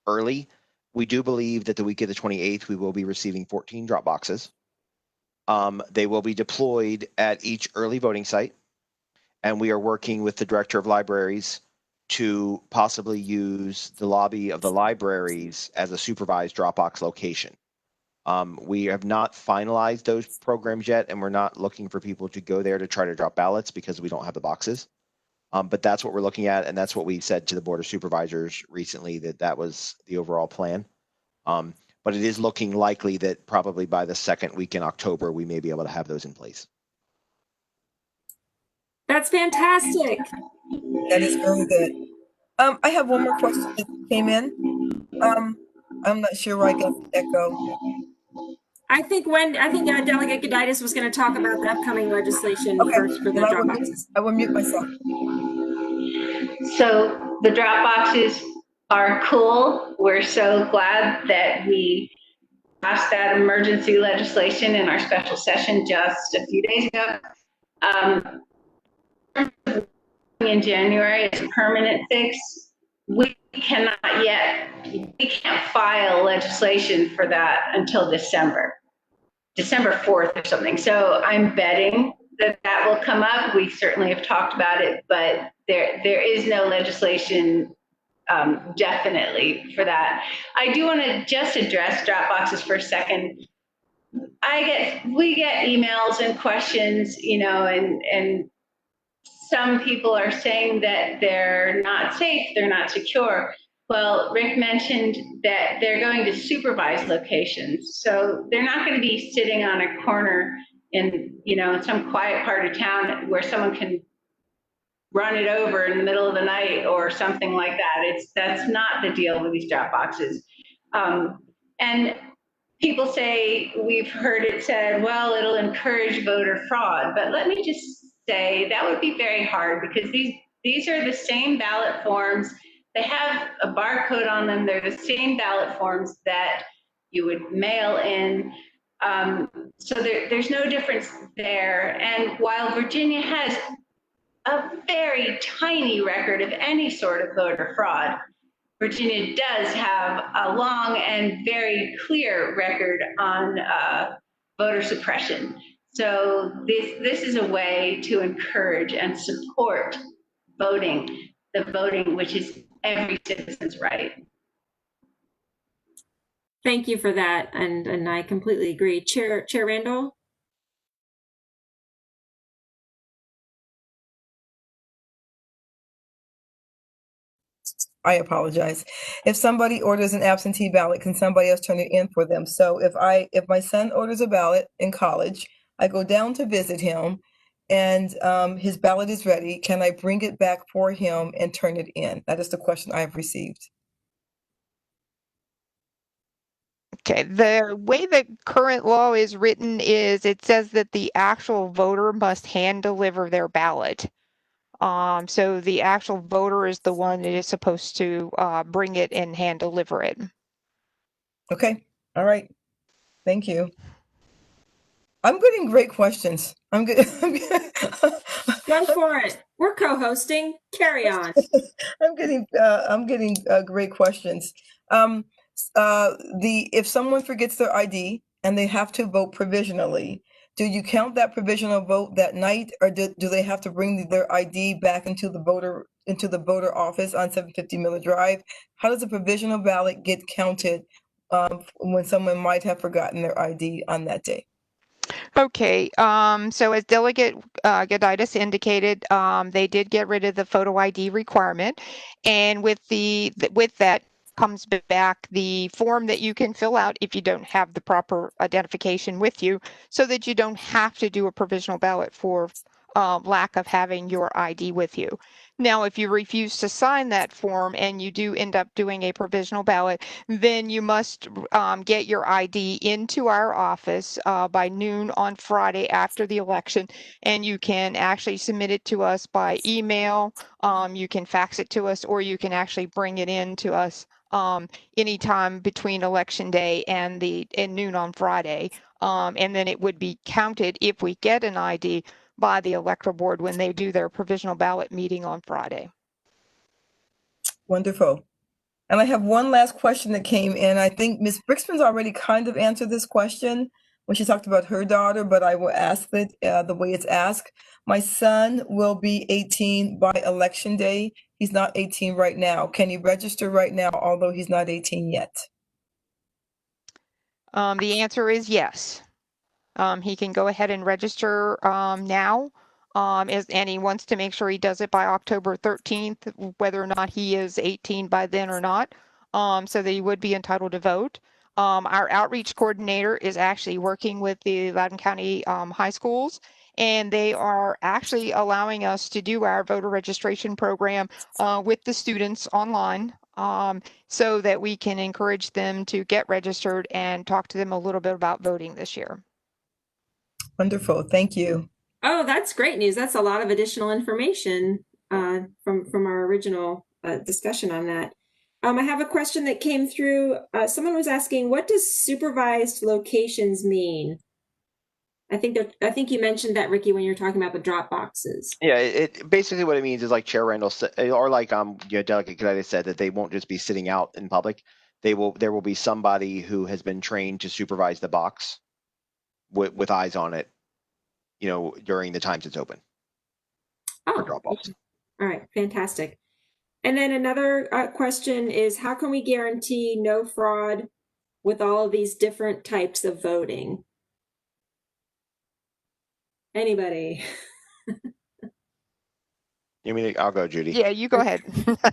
early. We do believe that the week of the 28th, we will be receiving 14 drop boxes. They will be deployed at each early voting site, and we are working with the Director of Libraries to possibly use the lobby of the libraries as a supervised Dropbox location. We have not finalized those programs yet, and we're not looking for people to go there to try to drop ballots because we don't have the boxes. But that's what we're looking at, and that's what we said to the Board of Supervisors recently, that was the overall plan. But it is looking likely that probably by the second week in October, we may be able to have those in place. That's fantastic. That is very good. I have one more question that came in. I'm not sure where I got the echo. I think Delegate Goditis was going to talk about the upcoming legislation Okay, first for the then drop boxes. I will mute myself. So the drop boxes are cool. We're so glad that we passed that emergency legislation in our special session just a few days ago. In January, it's a permanent fix. We can't file legislation for that until December 4th or something. So I'm betting that will come up. We certainly have talked about it, but there is no legislation definitely for that. I do want to just address drop boxes for a second. We get emails and questions, and some people are saying that they're not safe, they're not secure. Well, Rick mentioned that they're going to supervised locations. So they're not going to be sitting on a corner in, in some quiet part of town where someone can run it over in the middle of the night or something like that. That's not the deal with these drop boxes. And people say, we've heard it said, well, it'll encourage voter fraud. But let me just say that would be very hard, because these are the same ballot forms. They have a barcode on them. They're the same ballot forms that you would mail in. So there's no difference there. And while Virginia has a very tiny record of any sort of voter fraud, Virginia does have a long and very clear record on voter suppression. So this is a way to encourage and support voting, the voting which is every citizen's right. Thank you for that, and I completely agree. Chair Randall? I apologize. If somebody orders an absentee ballot, can somebody else turn it in for them? So if my son orders a ballot in college, I go down to visit him, and his ballot is ready, can I bring it back for him and turn it in? That is the question I have received. Okay, the way the current law is written is it says that the actual voter must hand deliver their ballot. So the actual voter is the one that is supposed to bring it and hand deliver it. Okay, all right. Thank you. I'm getting great questions. I'm good. Go for it. We're co-hosting. Carry on. I'm getting great questions. If someone forgets their ID and they have to vote provisionally, do you count that provisional vote that night, or do they have to bring their ID back into the voter office on 750 Miller Drive? How does a provisional ballot get counted when someone might have forgotten their ID on that day? Okay, so as Delegate Goditis indicated, they did get rid of the photo ID requirement, and with that comes back the form that you can fill out if you don't have the proper identification with you, so that you don't have to do a provisional ballot for lack of having your ID with you. Now, if you refuse to sign that form and you do end up doing a provisional ballot, then you must get your ID into our office by noon on Friday after the election, and you can actually submit it to us by email, you can fax it to us, or you can actually bring it in to us anytime between election day and noon on Friday. And then it would be counted if we get an ID by the electoral board when they do their provisional ballot meeting on Friday. Wonderful. And I have one last question that came in. I think Ms. Brixman's already kind of answered this question when she talked about her daughter, but I will ask it the way it's asked. My son will be 18 by election day. He's not 18 right now. Can he register right now, although he's not 18 yet? The answer is yes. He can go ahead and register now, and he wants to make sure he does it by October 13th, whether or not he is 18 by then or not, so that he would be entitled to vote. Our outreach coordinator is actually working with the Loudoun County high schools, and they are actually allowing us to do our voter registration program with the students online, so that we can encourage them to get registered and talk to them a little bit about voting this year. Wonderful. Thank you. Oh, that's great news. That's a lot of additional information from our original discussion on that. I have a question that came through. Someone was asking, what does supervised locations mean? I think you mentioned that, Ricky, when you were talking about the drop boxes. Yeah, it basically what it means is, like Chair Randall said, or like Delegate Goditis said, that they won't just be sitting out in public. There will be somebody who has been trained to supervise the box with eyes on it, during the times it's open. Oh, drop box. All right, fantastic. And then another question is, how can we guarantee no fraud with all of these different types of voting? Anybody? I'll go, Judy. Yeah, you go ahead.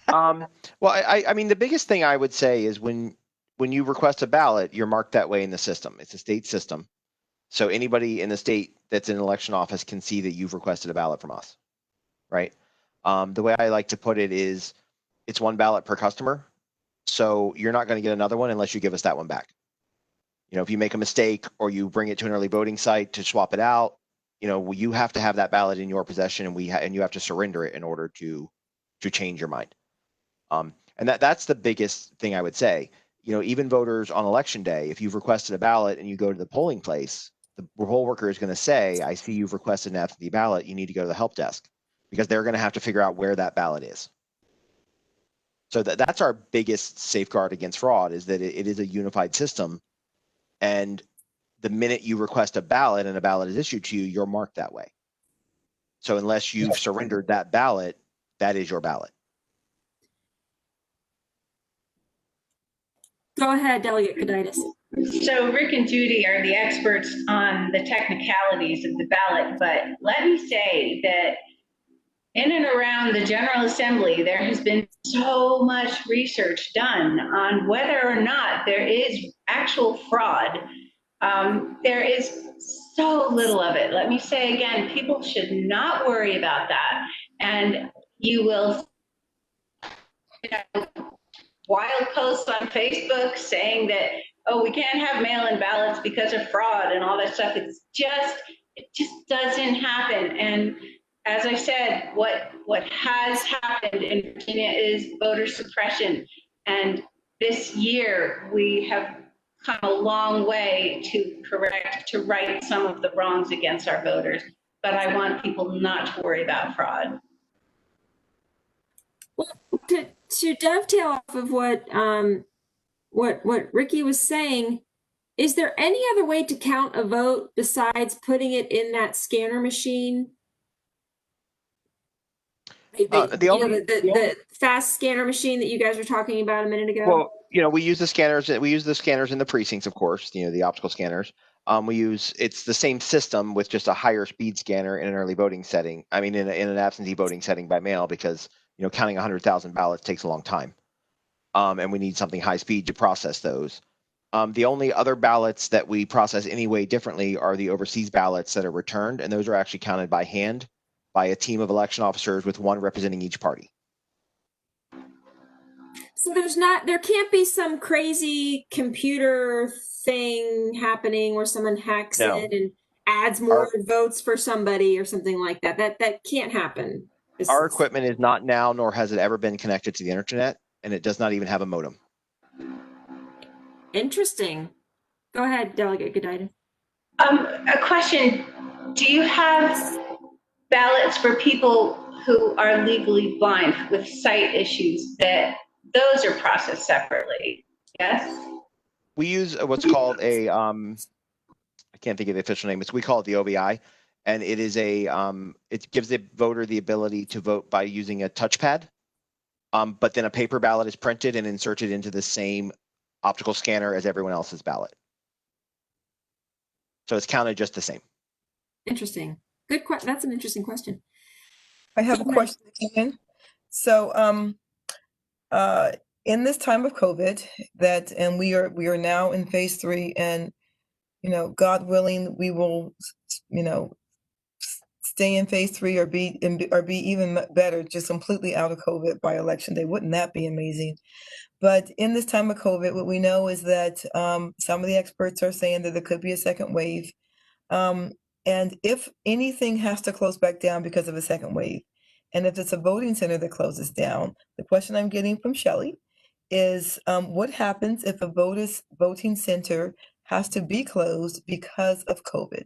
Well, I mean, the biggest thing I would say is when you request a ballot, you're marked that way in the system. It's a state system. So anybody in the state that's in an election office can see that you've requested a ballot from us, right? The way I like to put it is it's one ballot per customer. So you're not going to get another one unless you give us that one back. You know, if you make a mistake or you bring it to an early voting site to swap it out, you know, you have to have that ballot in your possession, and you have to surrender it in order to change your mind. And that's the biggest thing I would say. You know, even voters on election day, if you've requested a ballot and you go to the polling place, the poll worker is going to say, I see you've requested an absentee ballot. You need to go to the help desk, because they're going to have to figure out where that ballot is. So that's our biggest safeguard against fraud, is that it is a unified system. And the minute you request a ballot and a ballot is issued to you, you're marked that way. So unless you've surrendered that ballot, that is your ballot. Go ahead, Delegate Gudaitis. So Rick and Judy are the experts on the technicalities of the ballot, but let me say that in and around the General Assembly, there has been so much research done on whether or not there is actual fraud. There is so little of it. Let me say again, people should not worry about that. And you will, wild posts on Facebook saying that, oh, we can't have mail-in ballots because of fraud and all that stuff. It just doesn't happen. And as I said, what has happened in Virginia is voter suppression. And this year we have come a long way to right some of the wrongs against our voters. But I want people not to worry about fraud. Well, to dovetail off of what Ricky was saying, is there any other way to count a vote besides putting it in that scanner machine? The fast scanner machine that you guys were talking about a minute ago? Well, you know, we use the scanners in the precincts, of course, you know, the optical scanners. It's the same system with just a higher speed scanner in an early voting setting. I mean, in an absentee voting setting by mail, because, you know, counting 100,000 ballots takes a long time. And we need something high speed to process those. The only other ballots that we process anyway differently are the overseas ballots that are returned, and those are actually counted by hand by a team of election officers with one representing each party. So there can't be some crazy computer thing happening where someone hacks No. it and adds more votes for somebody or something like that. That can't happen. Our equipment is not now, nor has it ever been connected to the internet, and it does not even have a modem. Interesting. Go ahead, Delegate Gudaitis. A question: do you have ballots for people who are legally blind with sight issues, that those are processed separately? Yes. We use what's called a I can't think of the official name. We call it the OBI, and it is it gives the voter the ability to vote by using a touchpad. But then a paper ballot is printed and inserted into the same optical scanner as everyone else's ballot. So it's counted just the same. Interesting. Good question. That's an interesting question. I have a question again. So, in this time of COVID, and we are now in phase 3, and, you know, God willing, we will, you know, stay in phase 3 or be even better, just completely out of COVID by election day. Wouldn't that be amazing? But in this time of COVID, what we know is that some of the experts are saying that there could be a second wave. And if anything has to close back down because of a second wave, and if it's a voting center that closes down, the question I'm getting from Shelley is, what happens if a voting center has to be closed because of COVID?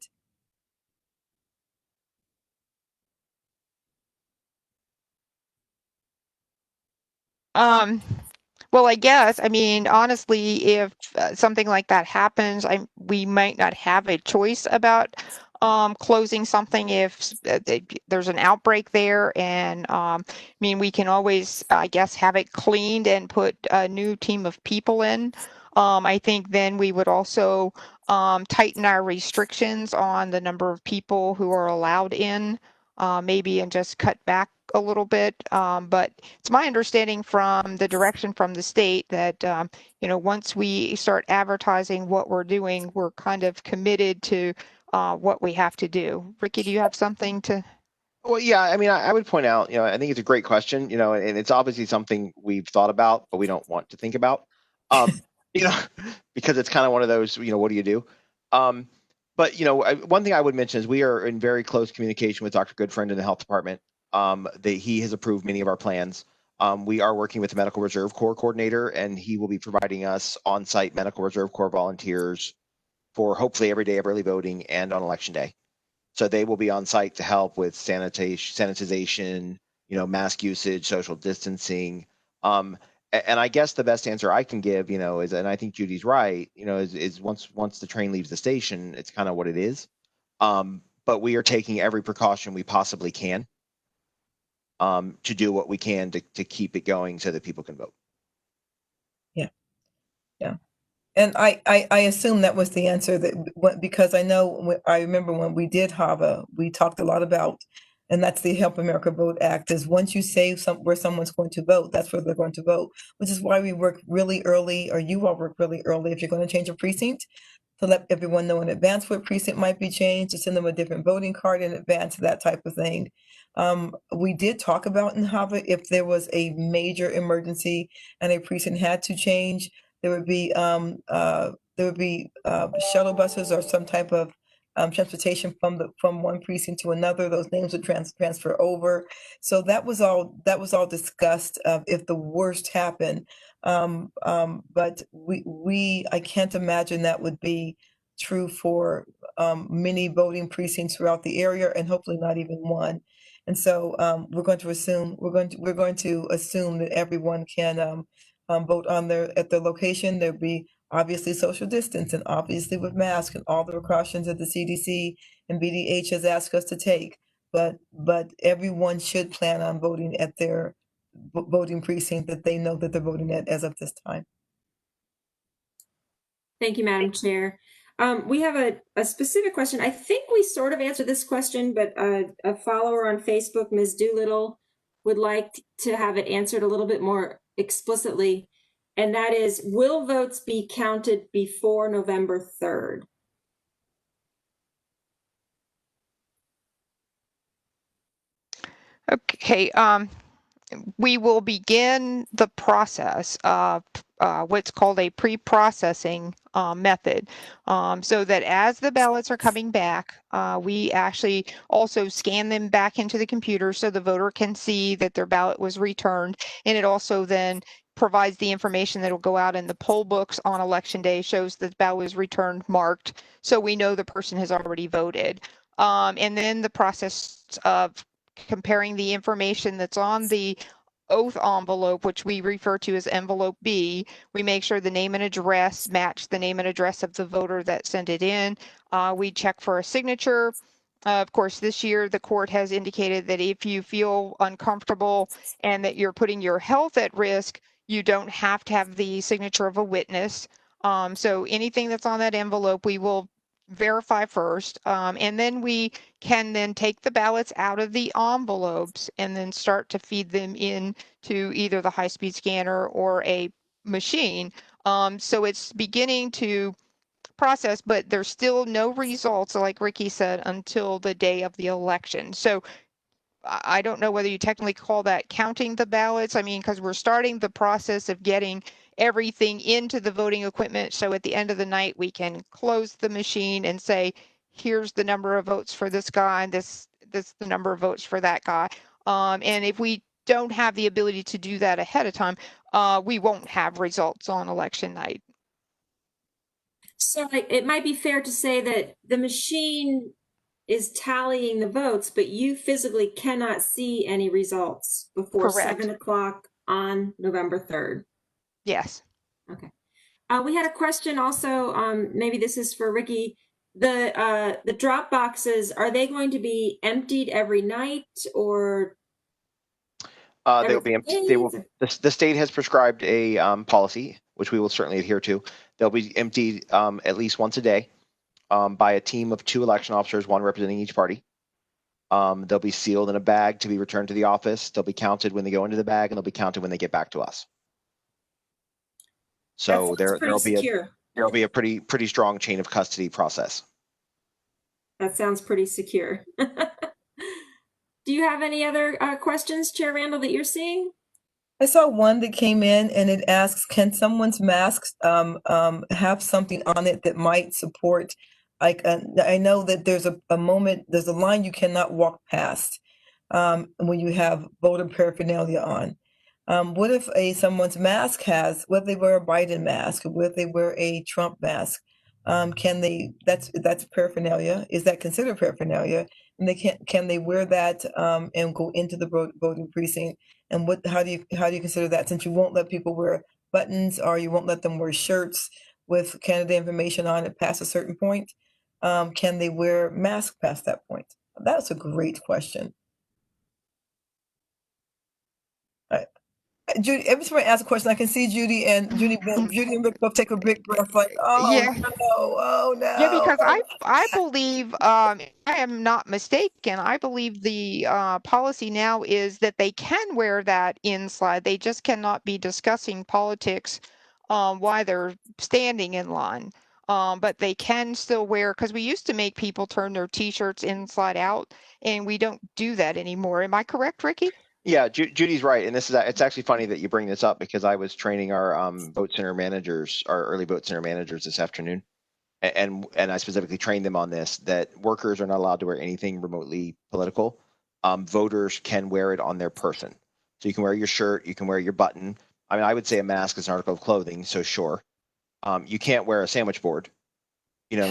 Well, I guess, I mean, honestly, if something like that happens, we might not have a choice about closing something if there's an outbreak there. And I mean, we can always, I guess, have it cleaned and put a new team of people in. I think then we would also tighten our restrictions on the number of people who are allowed in maybe and just cut back a little bit. But it's my understanding from the direction from the state that, once we start advertising what we're doing, we're kind of committed to what we have to do. Ricky, do you have something to? Well, yeah, I mean, I would point out, I think it's a great question, and it's obviously something we've thought about, but we don't want to think about, you know, because it's kind of one of those, what do you do? But, one thing I would mention is we are in very close communication with Dr. Goodfriend in the health department. He has approved many of our plans. We are working with the Medical Reserve Corps coordinator, and he will be providing us on-site Medical Reserve Corps volunteers for hopefully every day of early voting and on election day. So they will be on site to help with sanitization, mask usage, social distancing. And I guess the best answer I can give, is, and I think Judy's right, is once the train leaves the station, it's kind of what it is. But we are taking every precaution we possibly can to do what we can to keep it going so that people can vote. Yeah. And I assume that was the answer because I remember when we did HAVA, we talked a lot about, and that's the Help America Vote Act, is once you say where someone's going to vote, that's where they're going to vote, which is why we work really early, or you all work really early if you're going to change a precinct, to let everyone know in advance what precinct might be changed, to send them a different voting card in advance, that type of thing. We did talk about in HAVA, if there was a major emergency and a precinct had to change, there would be shuttle buses or some type of transportation from one precinct to another. Those names would transfer over. So that was all discussed if the worst happened. But I can't imagine that would be true for many voting precincts throughout the area, and hopefully not even one. And so we're going to assume that everyone can vote at their location. There'll be obviously social distance and obviously with masks and all the precautions that the CDC and BDH has asked us to take. But everyone should plan on voting at their voting precinct that they know that they're voting at as of this time. Thank you, Madam Chair. We have a specific question. I think we sort of answered this question, but a follower on Facebook, Ms. Doolittle, would like to have it answered a little bit more explicitly. And that is, will votes be counted before November 3rd? Okay, we will begin the process of what's called a pre-processing method, so that as the ballots are coming back, we actually also scan them back into the computer so the voter can see that their ballot was returned, and it also then provides the information that will go out in the poll books on election day, shows that the ballot was returned marked, so we know the person has already voted. And then the process of comparing the information that's on the oath envelope, which we refer to as envelope B, we make sure the name and address match the name and address of the voter that sent it in. We check for a signature. Of course, this year the court has indicated that if you feel uncomfortable and that you're putting your health at risk, you don't have to have the signature of a witness. So anything that's on that envelope, we will verify first, and then we can then take the ballots out of the envelopes and then start to feed them in to either the high-speed scanner or a machine. So it's beginning to process, but there's still no results, like Ricky said, until the day of the election. So I don't know whether you technically call that counting the ballots. I mean, because we're starting the process of getting everything into the voting equipment. So at the end of the night, we can close the machine and say, here's the number of votes for this guy, and this the number of votes for that guy. And if we don't have the ability to do that ahead of time, we won't have results on election night. So it might be fair to say that the machine is tallying the votes, but you physically cannot see any results before Correct. 7 o'clock on November 3rd. Yes. Okay. We had a question also, maybe this is for Ricky. The drop boxes, are they going to be emptied every night or? They will be empty. The state has prescribed a policy, which we will certainly adhere to. They'll be emptied at least once a day by a team of 2 election officers, 1 representing each party. They'll be sealed in a bag to be returned to the office. They'll be counted when they go into the bag, and they'll be counted when they get back to us. So That sounds pretty secure. there'll be a pretty strong chain of custody process. That sounds pretty secure. Do you have any other questions, Chair Randall, that you're seeing? I saw one that came in and it asks, can someone's masks have something on it that might support, like, I know that there's a moment, there's a line you cannot walk past when you have voter paraphernalia on. What if someone's mask has, what if they wear a Biden mask, what if they wear a Trump mask? That's paraphernalia. Is that considered paraphernalia? And can they wear that and go into the voting precinct? And how do you consider that, since you won't let people wear buttons or you won't let them wear shirts with candidate information on it past a certain point? Can they wear masks past that point? That's a great question. Judy, every time I ask a question, I can see Judy and Rick both take a big breath, like, oh Yeah. no, oh no. Yeah, because I believe, I am not mistaken, I believe the policy now is that they can wear that inside. They just cannot be discussing politics while they're standing in line. But they can still wear, because we used to make people turn their t-shirts inside out, and we don't do that anymore. Am I correct, Ricky? Yeah, Judy's right, and it's actually funny that you bring this up because I was training our vote center managers, our early vote center managers this afternoon, and I specifically trained them on this, that workers are not allowed to wear anything remotely political. Voters can wear it on their person, so you can wear your shirt, you can wear your button. I mean, I would say a mask is an article of clothing, so sure. You can't wear a sandwich board, and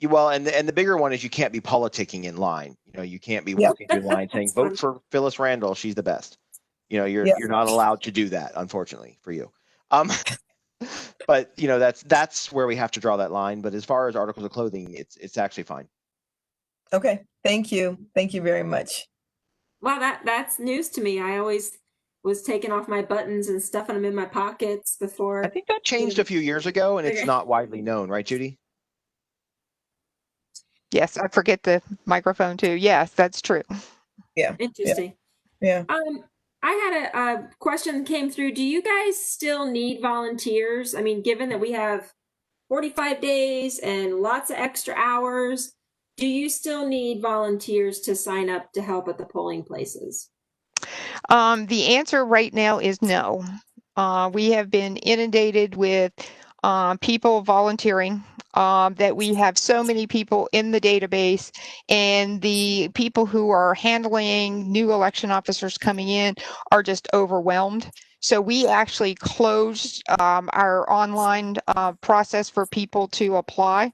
the bigger one is you can't be politicking in line. You can't be Yeah. walking through the line saying, That's vote fun. for Phyllis Randall, she's the best. You're Yeah. not allowed to do that, unfortunately for you. But that's where we have to draw that line. But as far as articles of clothing, it's actually fine. Okay, thank you very much. Wow, that's news to me. I always was taking off my buttons and stuffing them in my pockets before. I think that changed a few years ago, and it's Okay. not widely known, right, Judy? Yes, I forget the microphone too. Yes, that's true. Interesting. Yeah. I had a question that came through. Do you guys still need volunteers? I mean, given that we have 45 days and lots of extra hours, do you still need volunteers to sign up to help at the polling places? The answer right now is no. We have been inundated with people volunteering, that we have so many people in the database, and the people who are handling new election officers coming in are just overwhelmed. So we actually closed our online process for people to apply.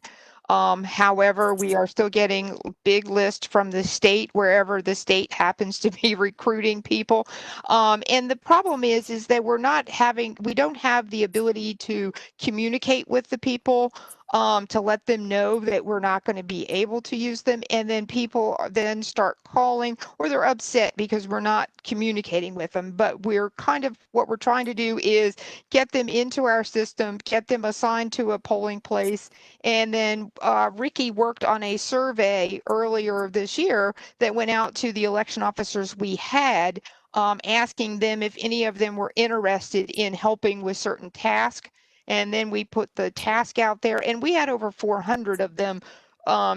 However, we are still getting big lists from the state, wherever the state happens to be recruiting people. And the problem is that we don't have the ability to communicate with the people, to let them know that we're not going to be able to use them. And then people then start calling, or they're upset because we're not communicating with them. But what we're trying to do is get them into our system, get them assigned to a polling place. And then Ricky worked on a survey earlier this year that went out to the election officers we had, asking them if any of them were interested in helping with certain tasks. And then we put the task out there, and we had over 400 of them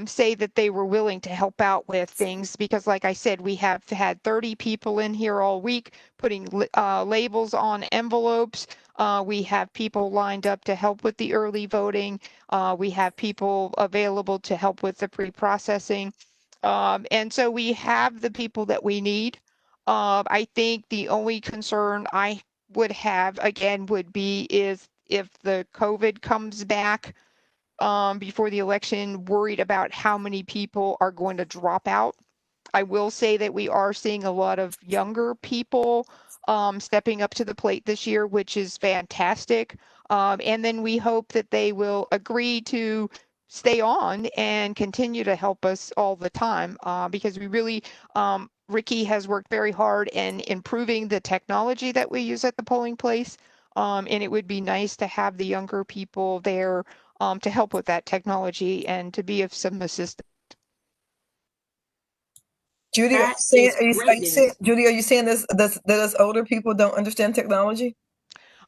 say that they were willing to help out with things, because like I said, we have had 30 people in here all week putting labels on envelopes. We have people lined up to help with the early voting. We have people available to help with the pre-processing. And so we have the people that we need. I think the only concern I would have, again, would be is if the COVID comes back before the election, worried about how many people are going to drop out. I will say that we are seeing a lot of younger people stepping up to the plate this year, which is fantastic. And then we hope that they will agree to stay on and continue to help us all the time, because we really, Ricky has worked very hard in improving the technology that we use at the polling place. And it would be nice to have the younger people there to help with that technology and to be of some assistance. Judy, That is great news. Judy, are you saying that us older people don't understand technology?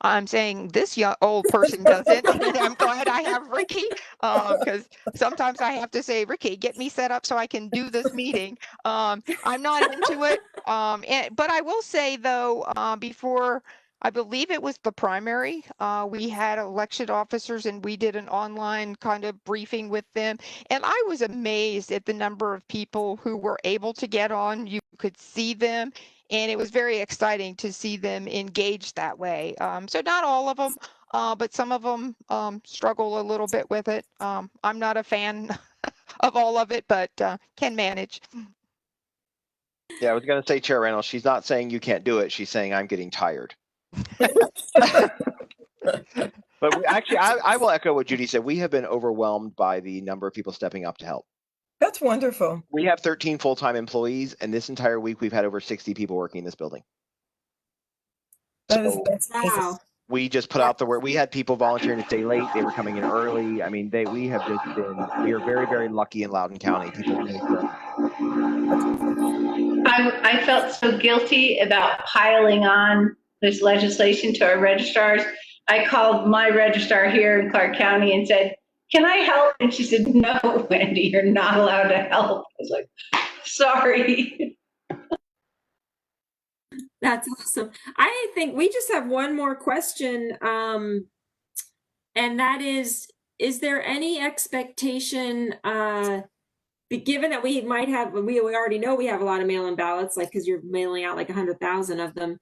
I'm saying this young old person doesn't, and I'm glad I have Ricky, because sometimes I have to say, Ricky, get me set up so I can do this meeting. I'm not into it, but I will say though, before I believe it was the primary, we had election officers and we did an online kind of briefing with them, and I was amazed at the number of people who were able to get on. You could see them, and it was very exciting to see them engaged that way. So not all of them, but some of them struggle a little bit with it. I'm not a fan of all of it, but can manage. Yeah, I was going to say, Chair Randall, she's not saying you can't do it. She's saying I'm getting tired. But actually, I will echo what Judy said. We have been overwhelmed by the number of people stepping up to help. That's wonderful. We have 13 full-time employees, and this entire week we've had over 60 people working in this building. That's Wow. We just put out the word. We had people volunteering to stay late. They were coming in early. I mean, we are very, very lucky in Loudoun County. People really care. I felt so guilty about piling on this legislation to our registrars. I called my registrar here in Clark County and said, "Can I help?" And she said, "No, Wendy, you're not allowed to help." I was like, sorry. That's awesome. I think we just have one more question, and that is there any expectation, given that we might have, we already know we have a lot of mail-in ballots, like because you're mailing out like 100,000 of them.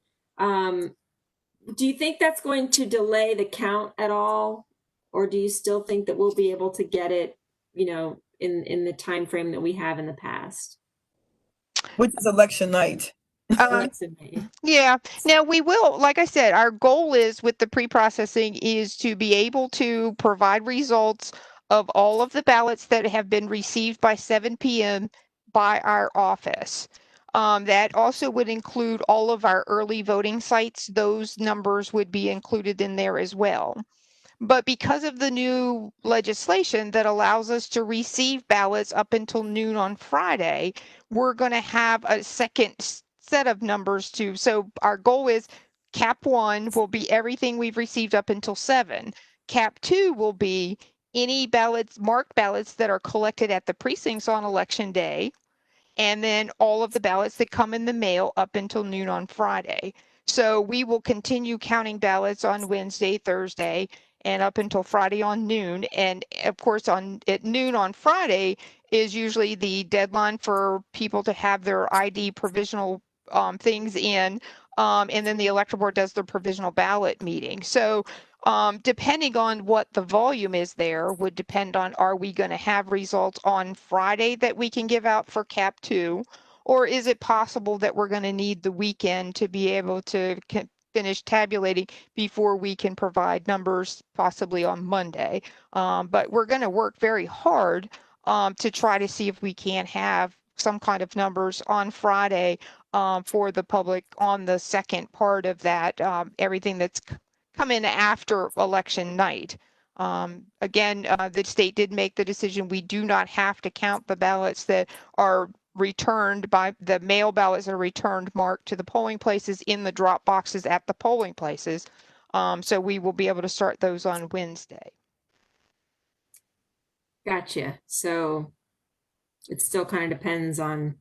Do you think that's going to delay the count at all, or do you still think that we'll be able to get it, in the time frame that we have in the past? Which is election night. Yeah, now we will, like I said, our goal is with the pre-processing is to be able to provide results of all of the ballots that have been received by 7 p.m. by our office. That also would include all of our early voting sites. Those numbers would be included in there as well. But because of the new legislation that allows us to receive ballots up until noon on Friday, we're going to have a second set of numbers too. So our goal is cap 1 will be everything we've received up until 7. Cap 2 will be any ballots, marked ballots that are collected at the precincts on election day, and then all of the ballots that come in the mail up until noon on Friday. So we will continue counting ballots on Wednesday, Thursday, and up until Friday on noon. And of course, at noon on Friday is usually the deadline for people to have their ID provisional things in. And then the electoral board does their provisional ballot meeting. So depending on what the volume is there would depend on, are we going to have results on Friday that we can give out for cap 2? Or is it possible that we're going to need the weekend to be able to finish tabulating before we can provide numbers possibly on Monday? But we're going to work very hard to try to see if we can have some kind of numbers on Friday for the public on the second part of that, everything that's come in after election night. Again, the state did make the decision. We do not have to count the ballots that are returned by the mail ballots that are returned marked to the polling places in the drop boxes at the polling places. So we will be able to start those on Wednesday. Gotcha. So it still kind of depends on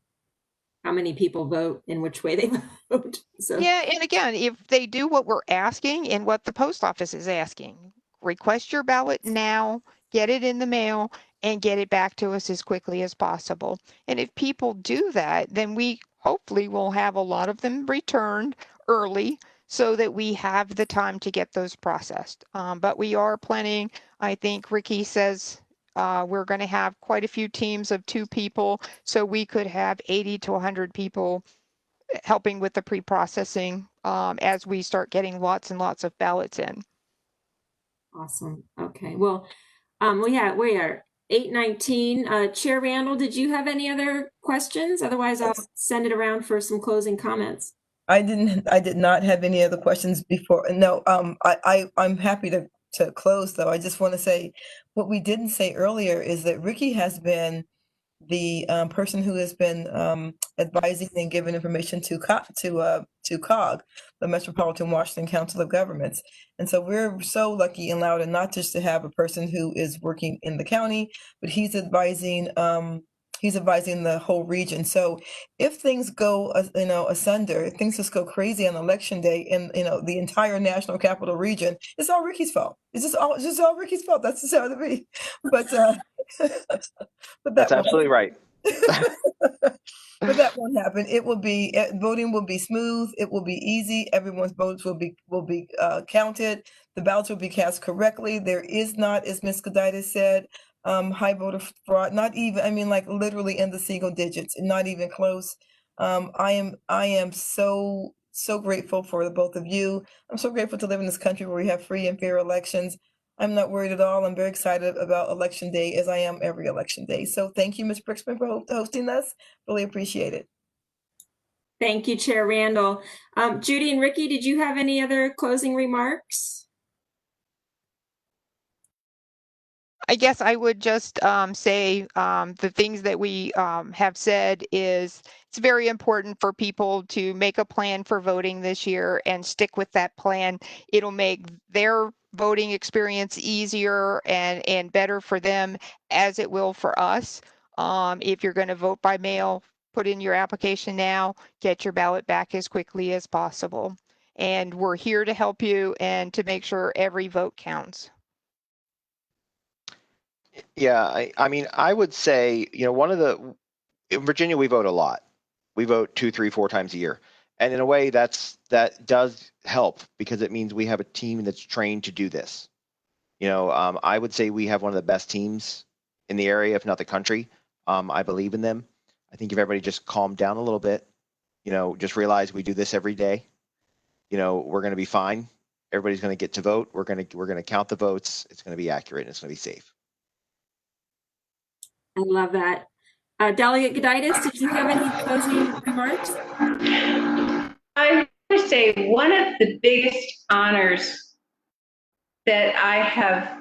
how many people vote and which way they vote. So yeah, and again, if they do what we're asking and what the post office is asking, request your ballot now, get it in the mail, and get it back to us as quickly as possible. And if people do that, then we hopefully will have a lot of them returned early so that we have the time to get those processed. But we are planning, I think Ricky says, we're going to have quite a few teams of 2 people, so we could have 80 to 100 people helping with the pre-processing as we start getting lots and lots of ballots in. awesome. Okay. Well, we are 8:19. Chair Randall, did you have any other questions? Otherwise, I'll send it around for some closing comments. I did not have any other questions before. No, I'm happy to close though. I just want to say what we didn't say earlier is that Ricky has been the person who has been advising and giving information to COG, the Metropolitan Washington Council of Governments. And so we're so lucky and loud, and not just to have a person who is working in the county, but he's advising the whole region. So if things go, asunder, if things just go crazy on election day in, the entire national capital region, it's all Ricky's fault. It's just all Ricky's fault. That's just how it be. But, but That's absolutely right. But that won't happen. It will be, voting will be smooth. It will be easy. Everyone's votes will be counted. The ballots will be cast correctly. There is not, as Ms. Goditis said, high voter fraud. Not even, like literally in the single digits, not even close. I am so grateful for the both of you. I'm so grateful to live in this country where we have free and fair elections. I'm not worried at all. I'm very excited about election day, as I am every election day. So thank you, Ms. Brixman, for hosting us. Really appreciate it. Thank you, Chair Randall. Judy and Ricky, did you have any other closing remarks? I guess I would just say the things that we have said is it's very important for people to make a plan for voting this year and stick with that plan. It'll make their voting experience easier and better for them, as it will for us. If you're going to vote by mail, put in your application now, get your ballot back as quickly as possible. And we're here to help you and to make sure every vote counts. Yeah, I would say, in Virginia, we vote a lot. We vote 2, 3, 4 times a year. And in a way that does help, because it means we have a team that's trained to do this. I would say we have one of the best teams in the area, if not the country. I believe in them. I think if everybody just calmed down a little bit, just realize we do this every day, we're going to be fine. Everybody's going to get to vote. We're going to count the votes. It's going to be accurate and it's going to be safe. I love that. Delegate Goditis, did you have any closing remarks? I would say one of the biggest honors that I have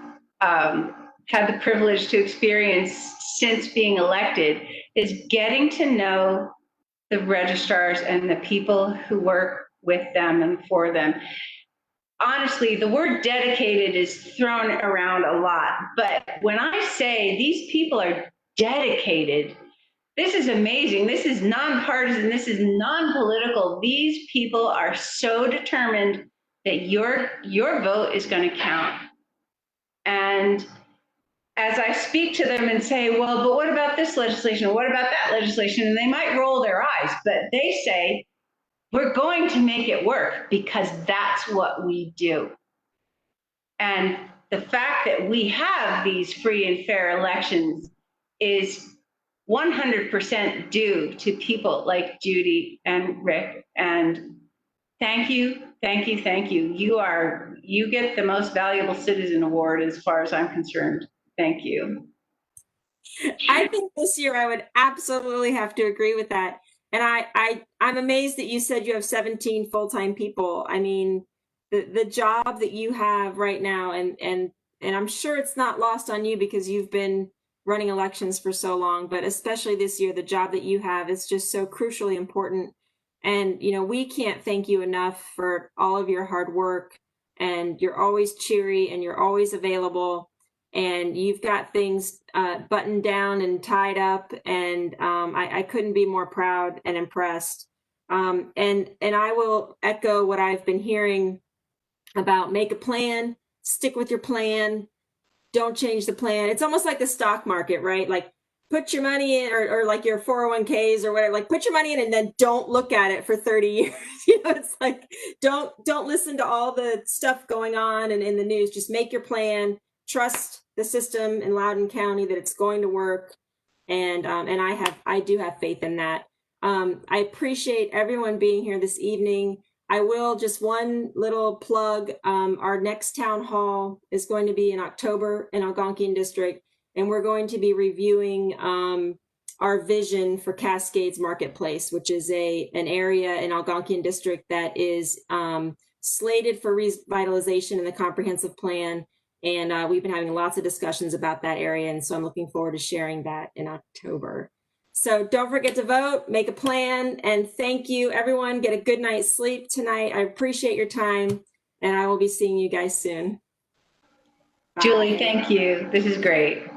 had the privilege to experience since being elected is getting to know the registrars and the people who work with them and for them. Honestly, the word dedicated is thrown around a lot, but when I say these people are dedicated, this is amazing. This is nonpartisan. This is non-political. These people are so determined that your vote is going to count. And as I speak to them and say, well, but what about this legislation? What about that legislation? And they might roll their eyes, but they say, we're going to make it work because that's what we do. And the fact that we have these free and fair elections is 100% due to people like Judy and Rick. And thank you, thank you, thank you. You get the most valuable citizen award as far as I'm concerned. Thank you. I think this year I would absolutely have to agree with that. And I'm amazed that you said you have 17 full-time people. I mean, the job that you have right now, and I'm sure it's not lost on you because you've been running elections for so long, but especially this year, the job that you have is just so crucially important. And, we can't thank you enough for all of your hard work, and you're always cheery and you're always available, and you've got things buttoned down and tied up. And I couldn't be more proud and impressed. And I will echo what I've been hearing about: make a plan, stick with your plan, don't change the plan. It's almost like the stock market, right? Like, put your money in, or like your 401ks or whatever, like put your money in and then don't look at it for 30 years. It's like, don't listen to all the stuff going on and in the news. Just make your plan, trust the system in Loudoun County that it's going to work. And I do have faith in that. I appreciate everyone being here this evening. I will just one little plug. Our next town hall is going to be in October in Algonquian District, and we're going to be reviewing our vision for Cascades Marketplace, which is an area in Algonquian District that is slated for revitalization in the comprehensive plan. And we've been having lots of discussions about that area. And so I'm looking forward to sharing that in October. So don't forget to vote, make a plan, and thank you, everyone. Get a good night's sleep tonight. I appreciate your time, and I will be seeing you guys soon. Julie, Bye. thank you. This is great.